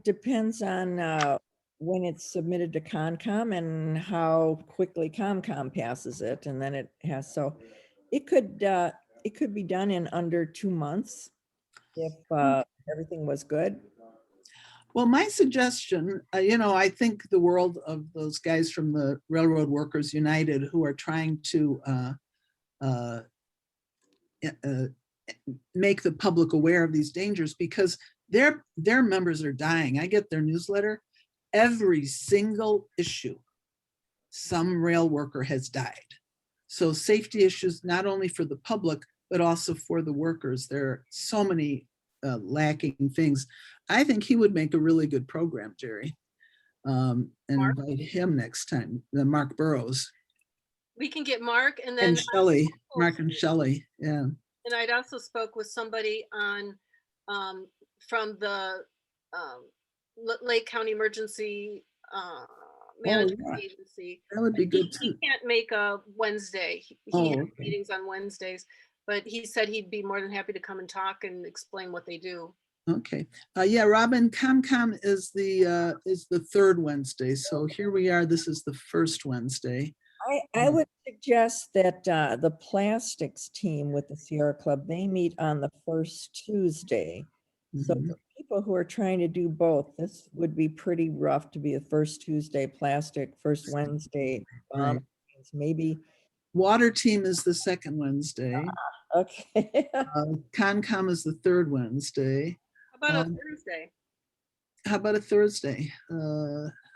depends on when it's submitted to Concom and how quickly Concom passes it, and then it has, so it could be done in under 2 months if everything was good. Well, my suggestion, you know, I think the world of those guys from the Railroad Workers United who are trying to make the public aware of these dangers, because their members are dying. I get their newsletter. Every single issue, some rail worker has died. So safety issues, not only for the public, but also for the workers. There are so many lacking things. I think he would make a really good program, Gerri, and Mark? invite him next time, Mark Burrows. We can get Mark and then And Shelley, Mark and Shelley, yeah. And I'd also spoke with somebody on from the Lake County Emergency Management yeah. Agency. That would be good He too. can't make a Wednesday. He Oh, has okay. meetings on Wednesdays, but he said he'd be more than happy to come and talk and explain what they do. Okay, yeah, Robin, ComCom is the third Wednesday. So here we are, this is the first Wednesday. I would suggest that the plastics team with the Sierra Club, they meet on the first Tuesday. So Mhm. for people who are trying to do both, this would be pretty rough to be the first Tuesday plastic, first Wednesday. Right. Maybe. Water team is the second Wednesday. Okay. ComCom is the third Wednesday. How about a Thursday? How about a Thursday?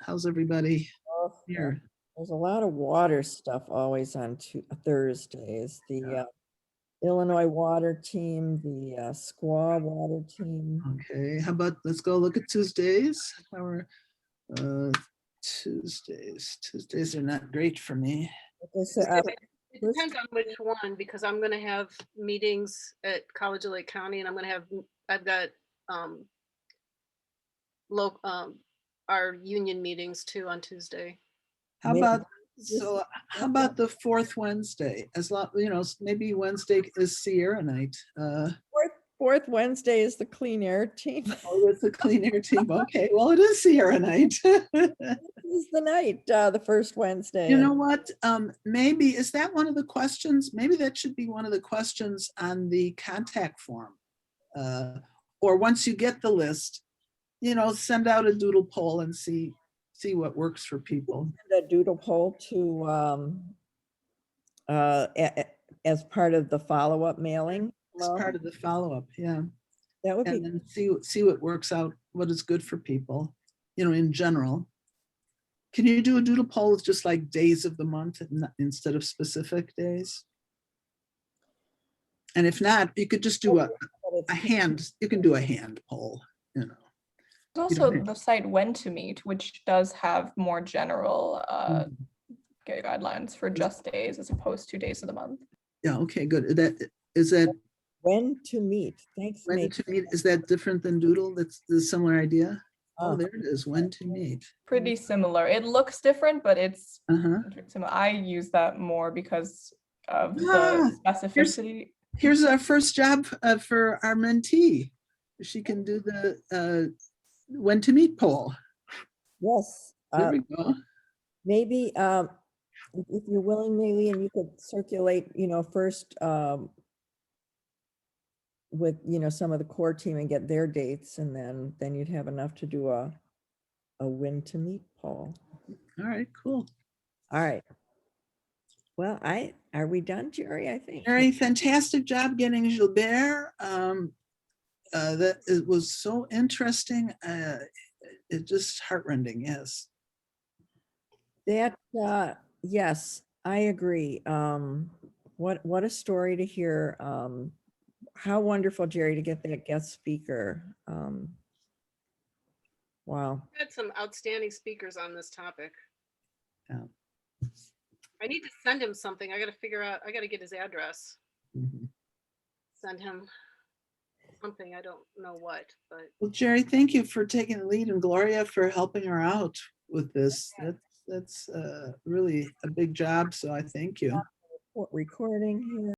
How's everybody here? There's a lot of water stuff always on Thursdays. The Illinois water team, the Squaw water team. Okay, how about, let's go look at Tuesdays. How are Tuesdays? Tuesdays are not great for me. It depends on which one, because I'm going to have meetings at College of Lake County, and I've got our union meetings too on Tuesday. How about the fourth Wednesday? As long, you know, maybe Wednesday is Sierra night. Fourth Wednesday is the clean air team. Oh, it's the clean air team. Okay, well, it is Sierra night. This is the night, the first Wednesday. You know what? Maybe, is that one of the questions? Maybe that should be one of the questions on the contact form. Or once you get the list, you know, send out a doodle poll and see what works for people. The doodle poll to as part of the follow-up mailing. As part of the follow-up, yeah. That would And be. then see what works out, what is good for people, you know, in general. Can you do a doodle poll with just like days of the month instead of specific days? And if not, you could just do a hand, you can do a hand poll, you know. There's also the site When to Meet, which does have more general guidelines for just days as opposed to days of the month. Yeah, okay, good. Is that When to meet. Thanks, when Nate. to meet? Is that different than doodle? That's the similar idea? Oh, Ah. there it is, when to meet. Pretty similar. It looks different, but it's Uh-huh. similar. I use that more because of Ah, the specificity. Here's our first job for our mentee. She can do the when to meet poll. Yes. There we go. Maybe if you're willing, maybe, and you could circulate, first with, some of the core team and get their dates, and then you'd have enough to do a when to meet poll. All right, cool. All right. Well, are we done, Jerry? I think. Very fantastic job getting Gilbert. That it was so interesting. It just heartrending. Yes. That, yes, I agree. What a story to hear. How wonderful, Jerry, to get that guest speaker. Wow. We had some outstanding speakers on this topic. Yeah. I need to send him something. I got to figure out, I got to get his address. Mhm. Send him something. I don't know what, but Well, Jerry, thank you for taking the lead, and Gloria for helping her out with this. That's really a big job. So I thank you. Recording here.